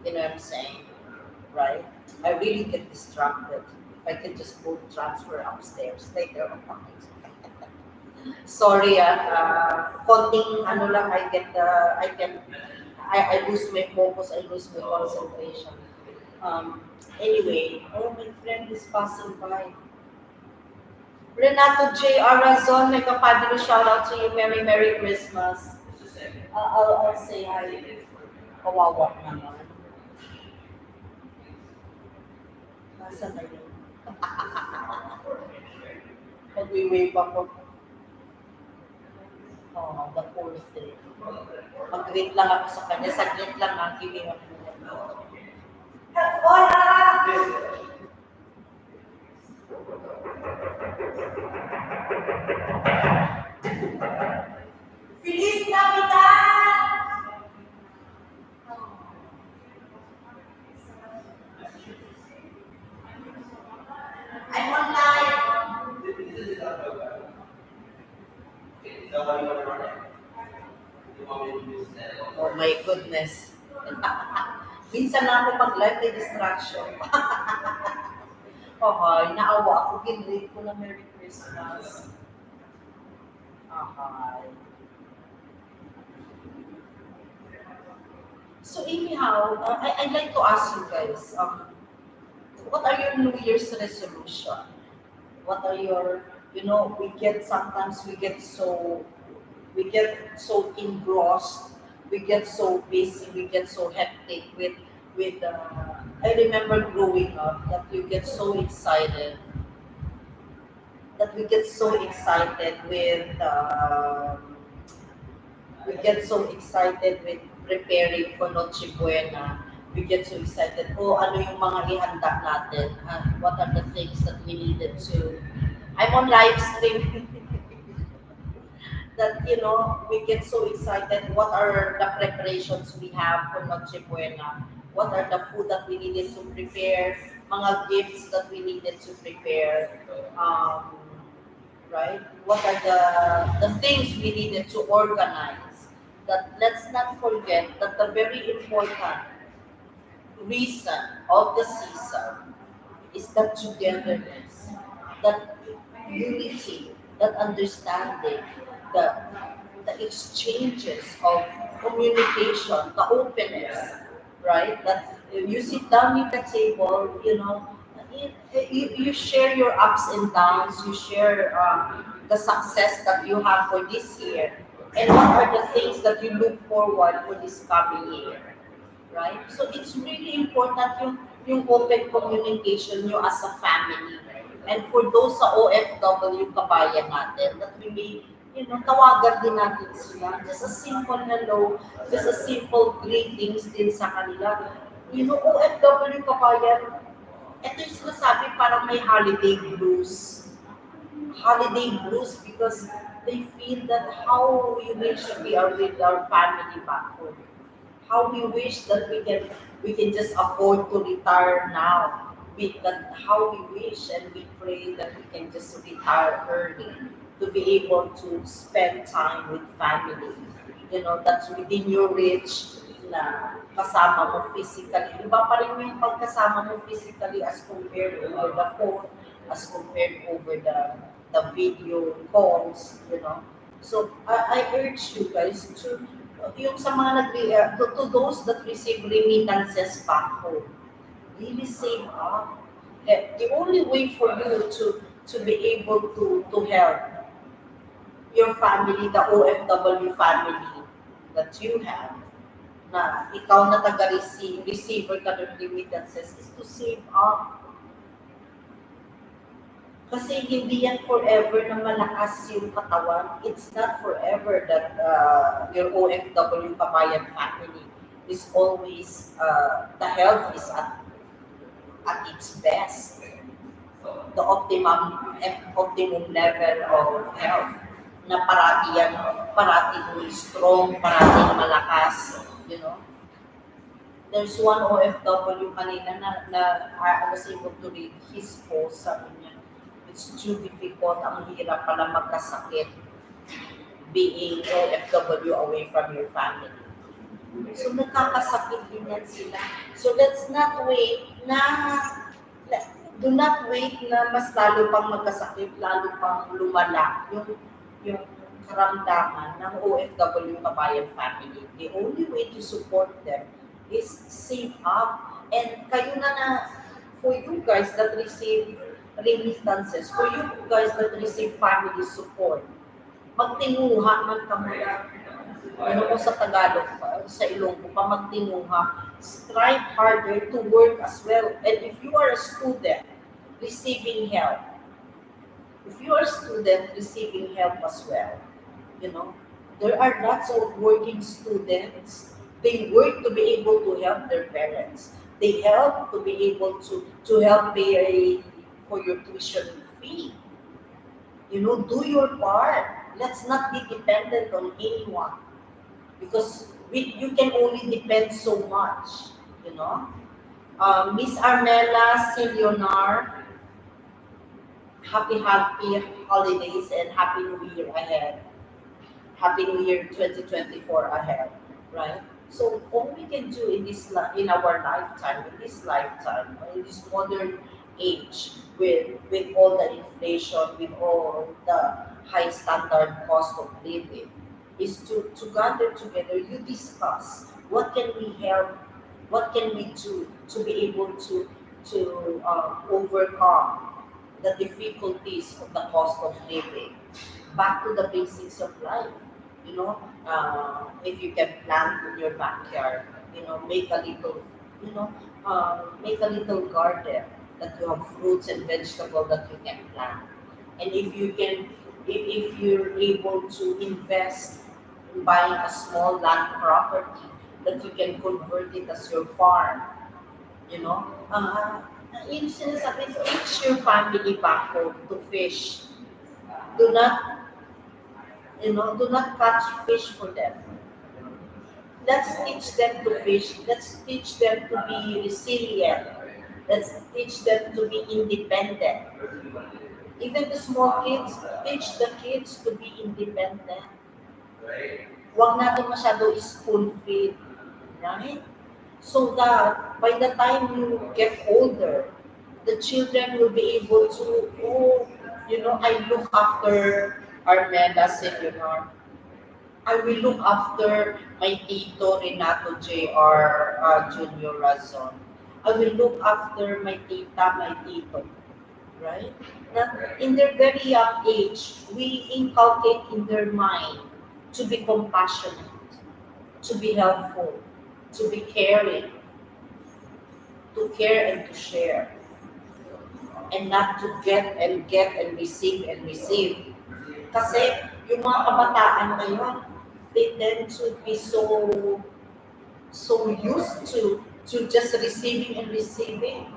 You know what I'm saying? Right? I really get distracted. If I could just go transfer upstairs later on. Sorry, konting ano lang, I lose my focus, I lose my concentration. Anyway, oh, my friend is passing by. Renato J. Arazon, make a fabulous shout out to you. Merry, Merry Christmas. I'll say hi. Kawawa naman. Nasaan na yun? Pag-wave ako. Oh, the poor thing. Mag-greet lang ako sa kanya. Saglit lang ang kiling ako. Feliz Navidad! I'm online. Oh my goodness. Minsan na ako pag-live may distraction. Ay, naawa ako. Ginread ko na Merry Christmas. Ay. So anyhow, I'd like to ask you guys, what are your New Year's resolution? What are your, we get sometimes we get so engrossed, we get so busy, we get so hectic with. I remember growing up that you get so excited, that we get so excited we get so excited with preparing for Noche Buena. We get so excited, ano yung mga ihanda natin, what are the things that we needed to. I'm on live stream. That we get so excited. What are the preparations we have for Noche Buena? What are the food that we needed to prepare? Mga gifts that we needed to prepare. Right? What are the things we needed to organize? That let's not forget that the very important reason of the season is that togetherness, that unity, that understanding, the the exchanges of communication, the openness, right? That you sit down at the table, you share your ups and downs, you share the success that you have for this year, and what are the things that you look forward for this coming year, right? So it's really important yung open communication nyo as a family. And for those sa OFW kabayan natin, that we may, tawagan din natin sila. Just a simple hello, just a simple greetings din sa kanila. OFW kabayan, ito yung sinasabi parang may holiday blues. Holiday blues because they feel that how we wish we are with our family back home, how we wish that we can just afford to retire now. That how we wish and we pray that we can just retire early to be able to spend time with family. That's within your reach na kasama mo physically. Iba pa rin yung pagkasama mo physically as compared over the phone, as compared over the video calls. So I urge you guys to yung sa mga to those that receive remittances back home, really save up. The only way for you to be able to help your family, the OFW family that you have, na ikaw na receiver ka ng remittances, is to save up. Kasi hindi yan forever na malakas yung katawan. It's not forever that your OFW kabayan family is always, the health is at its best. The optimum level of health. Na parating strong, parating malakas. There's one OFW kanina na I was able to read his post, sabi niya, it's too difficult, ang hirap pala magkasakit being OFW away from your family. So nagkakasakit din yan sila. So let's not wait do not wait na mas lalo pang magkasakit, lalo pang lumala yung karamdaman ng OFW kabayan family. The only way to support them is save up. And kayo na for you guys that receive remittances, for you guys that receive family support, magtinguha man ka muna. Ko sa Tagalog, sa Ilonggo pa, magtinguha. Strive harder to work as well. And if you are a student receiving help, as well, there are lots of working students. They work to be able to help their parents. They help to be able to help pay for your tuition fee. Do your part. Let's not be dependent on anyone because you can only depend so much. Miss Arnella Silionar, happy holidays and happy New Year ahead. Happy New Year 2024 ahead, right? So all we can do in our lifetime, in this modern age with all the inflation, with all the high standard cost of living, is to gather together, you discuss what can we help, what can we do to be able to overcome the difficulties of the cost of living, back to the basics of life. If you can plant in your backyard, make a little, you know, make a little garden that you have fruits and vegetables that you can plant. And if you're able to invest in buying a small land property that you can convert it as your farm, you know, yung sinasabi, teach your family back home to fish. Do not, do not catch fish for them. Let's teach them to fish. Let's teach them to be resilient. Let's teach them to be independent. Even the small kids, teach the kids to be independent. Huwag natin masyado spoon feed, right? So that by the time you get older, the children will be able to, oh, I look after Armeda Senior. I will look after my Tito Renato Jr. Junior Razon. I will look after my tita, my tito, right? That in their very young age, we inculcate in their mind to be compassionate, to be helpful, to be caring, to care and to share, and not to get and receive and receive. Kasi yung mga kabataan ngayon, they tend to be so used to just receiving and receiving,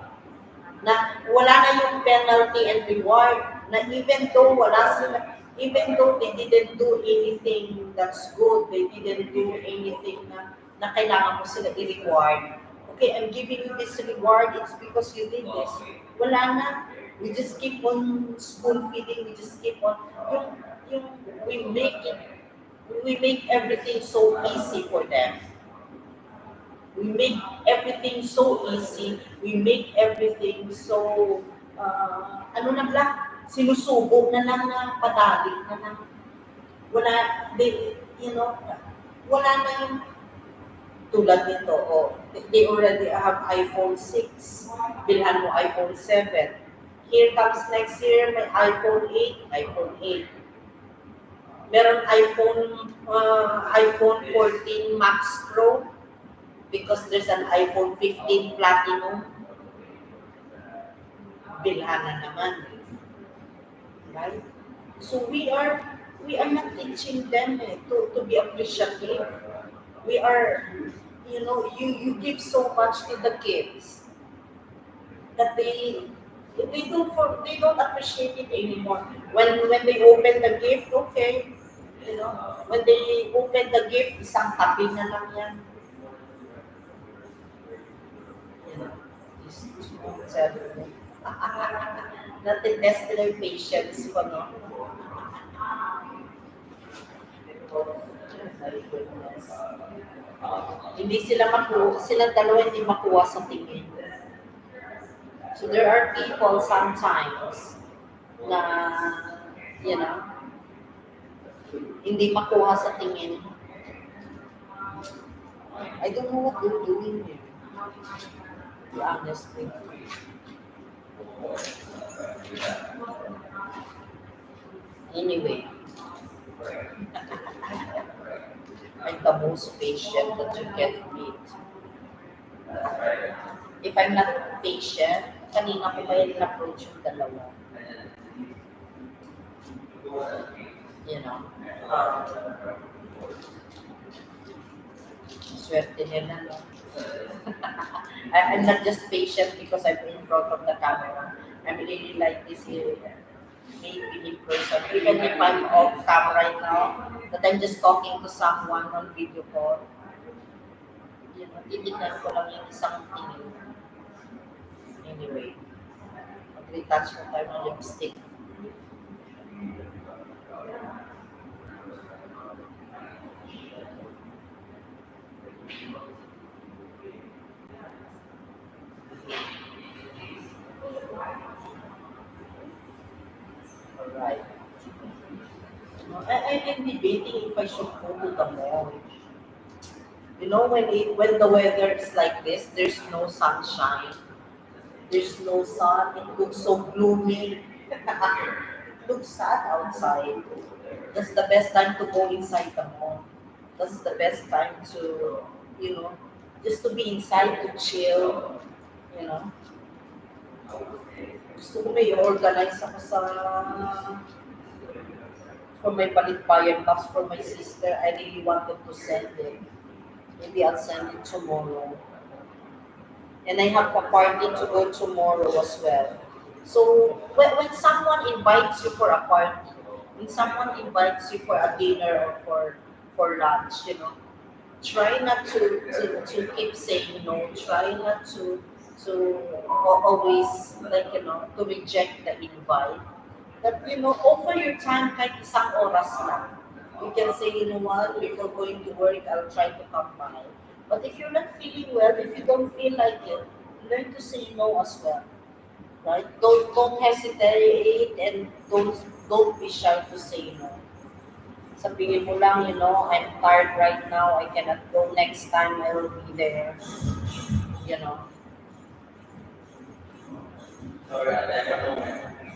na wala na yung penalty and reward, na even though they didn't do anything that's good, they didn't do anything na kailangan mo sila i-reward. Okay, I'm giving you this reward, it's because you did this. Wala na. We just keep on spoon feeding, we just keep on, yung, we make everything so easy for them. We make everything so easy. We make everything so, sinusubok na lang na padali na lang. Wala, wala na yung tulad nito. Oh, they already have iPhone 6. Bilhan mo iPhone 7. Here comes next year, may iPhone 8. iPhone 8. Meron iPhone 14 Max Pro, because there's an iPhone 15 Platinum. Bilhan na naman. Right? So we are not teaching them to be appreciative. We are, you give so much to the kids that they don't appreciate it anymore. When they open the gift, okay, when they open the gift, isang tabi na lang yan. Natitest nila yung patience ko, no? Hindi silang dalawa hindi makuha sa tingin. So there are people sometimes na, hindi makuha sa tingin. I don't know what they're doing here. To be honest with you. Anyway, I'm the most patient that you can meet. If I'm not patient, kanina ko ba yung approach yung dalawa? Swerte nila, no? I'm not just patient because I'm in front of the camera. I'm really like this maybe person. Even if I'm off camera right now, that I'm just talking to someone on video call. Titignan ko lang yung isang tingin. Anyway, mag-retouch mo tayo ng lipstick. right? I'm debating if I should go to the mall. When the weather is like this, there's no sunshine, there's no sun, it looks so gloomy. It looks sad outside. That's the best time to go inside the mall. That's the best time to, you know, just to be inside to chill, you know. Gusto ko may organize ako for my balikbayan box for my sister. I really wanted to send it. Maybe I'll send it tomorrow. And I have a party to go tomorrow as well. So when someone invites you for a party, when someone invites you for a dinner or for lunch, try not to keep saying no. Try not to always to reject the invite. That offer your time kahit isang oras lang. You can say, what, before going to work, I'll try to come by. But if you're not feeling well, if you don't feel like it, learn to say no as well. Right? Don't hesitate and don't be shy to say no. Sabihin mo lang, I'm tired right now, I cannot go, next time I will be there. You know.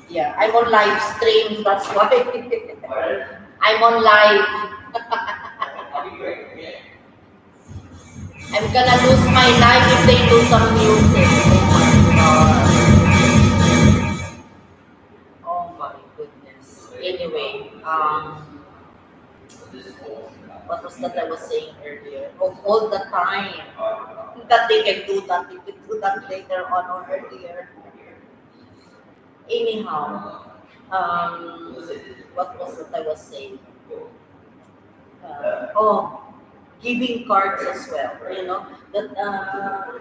Yeah, I'm on live stream, that's why. I'm on live. I'm gonna lose my life if they do some music. Oh my goodness. Anyway, what was that I was saying earlier? Of all the time that they can do that, they can do that later on or earlier. Anyhow, what was it I was saying? Oh, giving cards as well. That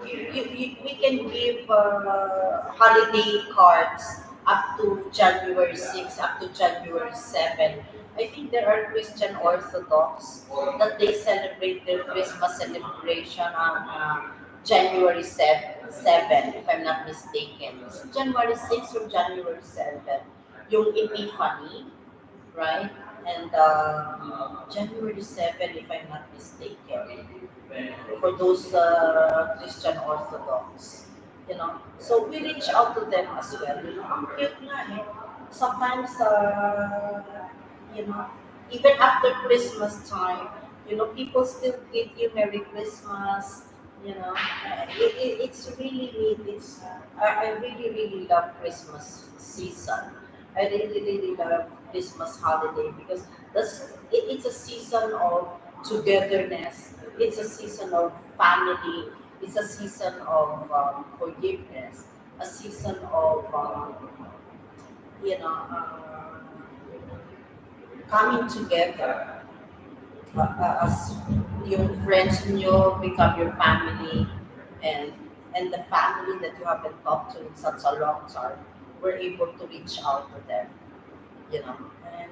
we can give holiday cards up to January 6, up to January 7. I think there are Christian Orthodox that they celebrate their Christmas celebration on January 7, if I'm not mistaken. So January 6 or January 7, yung Epiphany, right? And January 7, if I'm not mistaken, for those Christian Orthodox. So we reach out to them as well. Ang cute nga eh. Sometimes, you know, even after Christmas time, people still give you Merry Christmas. It's really neat. I really, really love Christmas season. I really, really love Christmas holiday because it's a season of togetherness. It's a season of family. It's a season of forgiveness. A season of you know coming together as yung friends nyo become your family, and the family that you haven't talked to in such a long time, we're able to reach out to them, and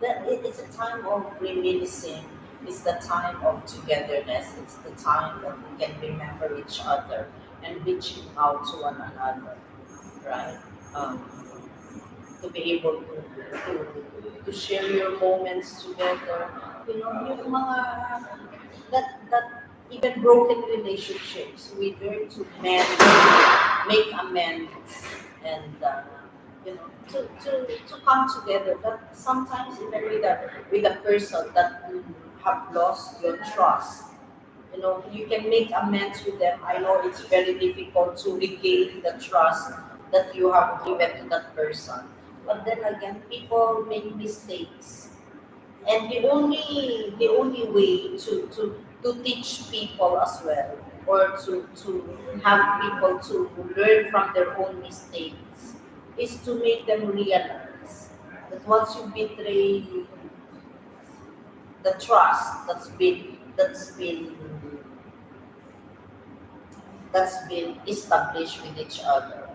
it's a time of reminiscing. It's the time of togetherness. It's the time that we can remember each other and reaching out to one another, right? Um, to be able to share your moments together. Yung mga that even broken relationships, we learn to mend, make amends, and to come together. But sometimes even with a person that you have lost your trust, you can make amends with them. I know it's very difficult to regain the trust that you have given to that person. But then again, people make mistakes. And the only way to teach people as well, or to have people to learn from their own mistakes, is to make them realize that once you betray the trust that's been established with each other.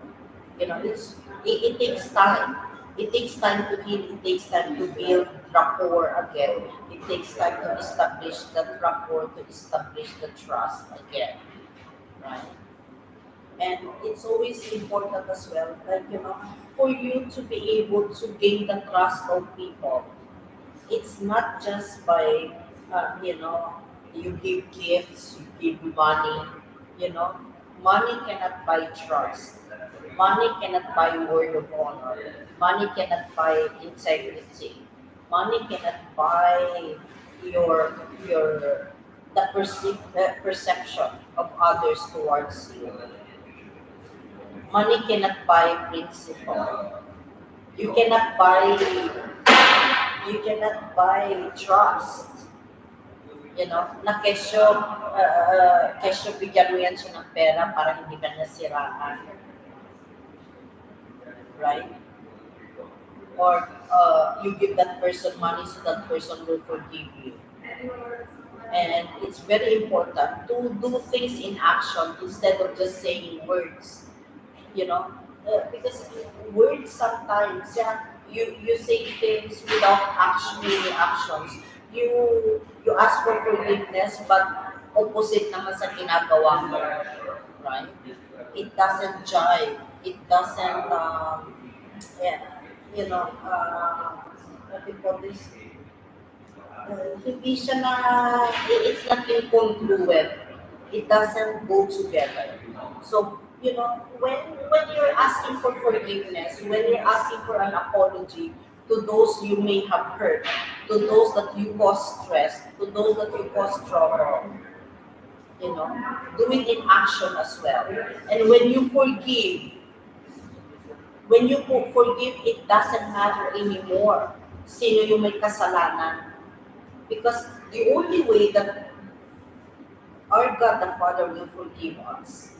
It takes time. It takes time to heal. It takes time to build rapport again. It takes time to establish that rapport, to establish the trust again, right? And it's always important as well, like for you to be able to gain the trust of people, it's not just by, you give gifts, you give money, you know. Money cannot buy trust. Money cannot buy word of honor. Money cannot buy integrity. Money cannot buy your the perception of others towards you. Money cannot buy principle. You cannot buy you cannot buy trust. Kesyo bigyan mo yan siya ng pera para hindi ka nasiraan, right? Or you give that person money so that person will forgive you. And it's very important to do things in action instead of just saying words, you know. Because words sometimes, yeah, you say things without actually actions. You ask for forgiveness, but opposite naman sa ginagawa mo, right? It doesn't jive. It doesn't, yeah, what do you call this? Hindi siya na, it's not incongruent. It doesn't go together. So, when you're asking for forgiveness, when you're asking for an apology to those you may have hurt, to those that you cause stress, to those that you cause trouble, you know, do it in action as well. And when you forgive, it doesn't matter anymore sino yung may kasalanan. Because the only way that our God the Father will forgive us,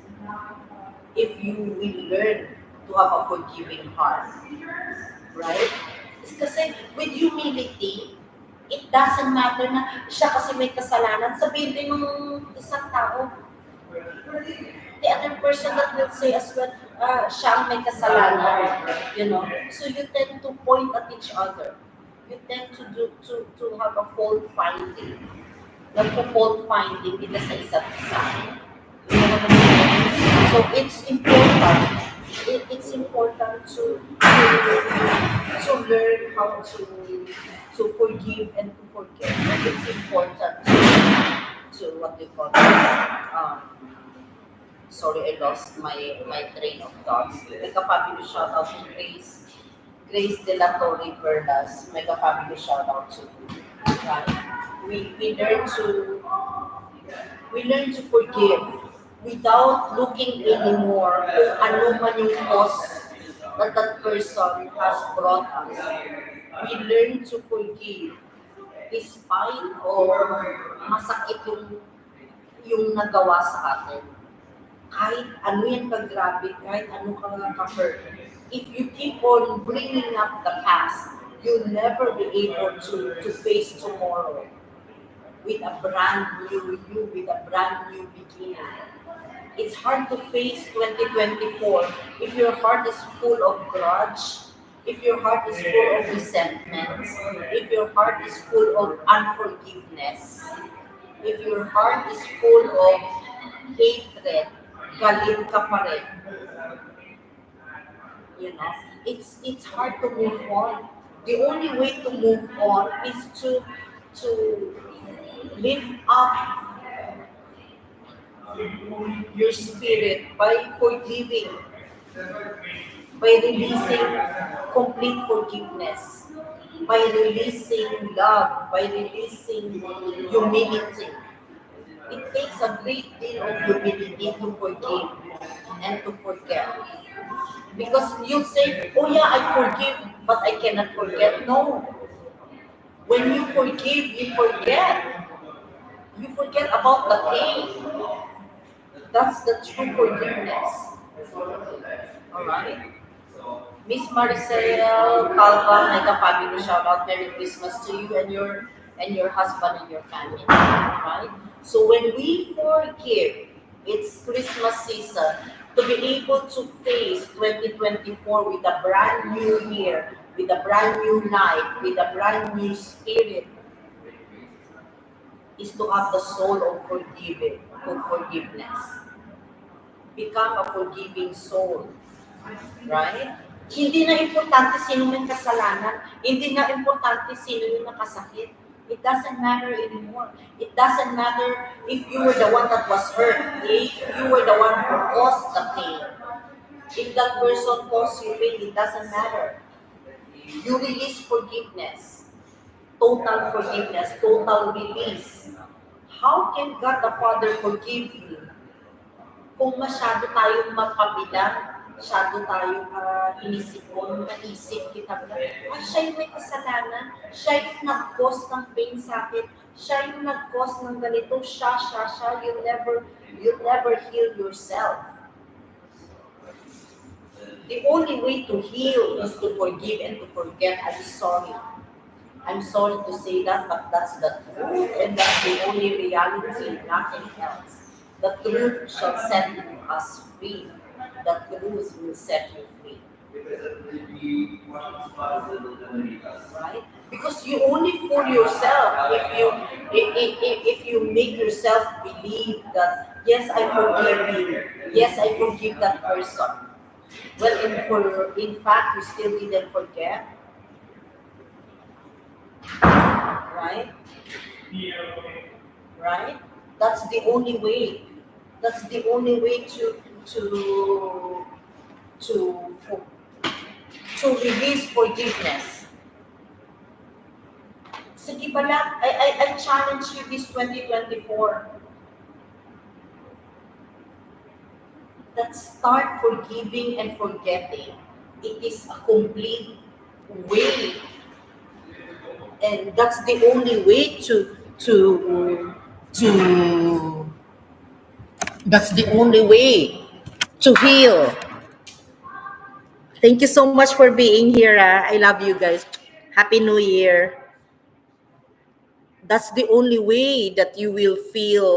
if you will learn to have a forgiving heart, right? It's kasi with humility, it doesn't matter na siya kasi may kasalanan. Sabihin din ng isang tao, the other person that will say as well, siya ang may kasalanan. So you tend to point at each other. You tend to have a fault finding. Nagpo-fault finding nila sa isa't isa. So it's important. It's important to learn how to forgive and to forget. And it's important to what they call this. Sorry, I lost my train of thoughts. Mega fabulous shout out to Grace De La Torre Perlas. Mega fabulous shout out to you. We learn to forgive without looking anymore kung ano man yung cause that person has brought us. We learn to forgive despite or masakit yung nagawa sa atin. Kahit ano yan kagrabe, kahit ano ka nga ka-hurt. If you keep on bringing up the past, you'll never be able to face tomorrow with a brand new you, with a brand new beginning. It's hard to face 2024 if your heart is full of grudge, if your heart is full of resentments, if your heart is full of unforgiveness, if your heart is full of hatred, galit ka pa rin. It's hard to move on. The only way to move on is to lift up your spirit by forgiving, by releasing complete forgiveness, by releasing love, by releasing humility. It takes a great deal of humility to forgive and to forget. Because you say, oh yeah, I forgive, but I cannot forget. No. When you forgive, you forget. You forget about the pain. That's the true forgiveness. Alright? Miss Maricel Calva, mega fabulous shout out. Merry Christmas to you and your husband and your family. Right? So when we forgive, it's Christmas season, to be able to face 2024 with a brand new year, with a brand new life, with a brand new spirit, is to have the soul of forgiveness. Become a forgiving soul, right? Hindi na importante sino may kasalanan. Hindi na importante sino yung nakasakit. It doesn't matter anymore. It doesn't matter if you were the one that was hurt, if you were the one who caused the pain. If that person caused you pain, it doesn't matter. You release forgiveness, total forgiveness, total release. How can God the Father forgive you kung masyado tayong mapabilang, masyado tayong inisipon, maisip kita ba? Ay, siya yung may kasalanan, siya yung nag-cause ng pain sa akin, siya yung nag-cause ng ganito, siya, you'll never heal yourself. The only way to heal is to forgive and to forget. I'm sorry. I'm sorry to say that, but that's the truth, and that's the only reality, nothing else. The truth shall set us free. The truth will set you free. Right? Because you only fool yourself if you make yourself believe that yes, I forgive you, yes, I forgive that person. Well, in fact, you still didn't forget, right? Right? That's the only way. That's the only way to to to release forgiveness. Sige pala, I challenge you this 2024 that start forgiving and forgetting. It is a complete way, and that's the only way to that's the only way to heal. Thank you so much for being here. I love you guys. Happy New Year. That's the only way that you will feel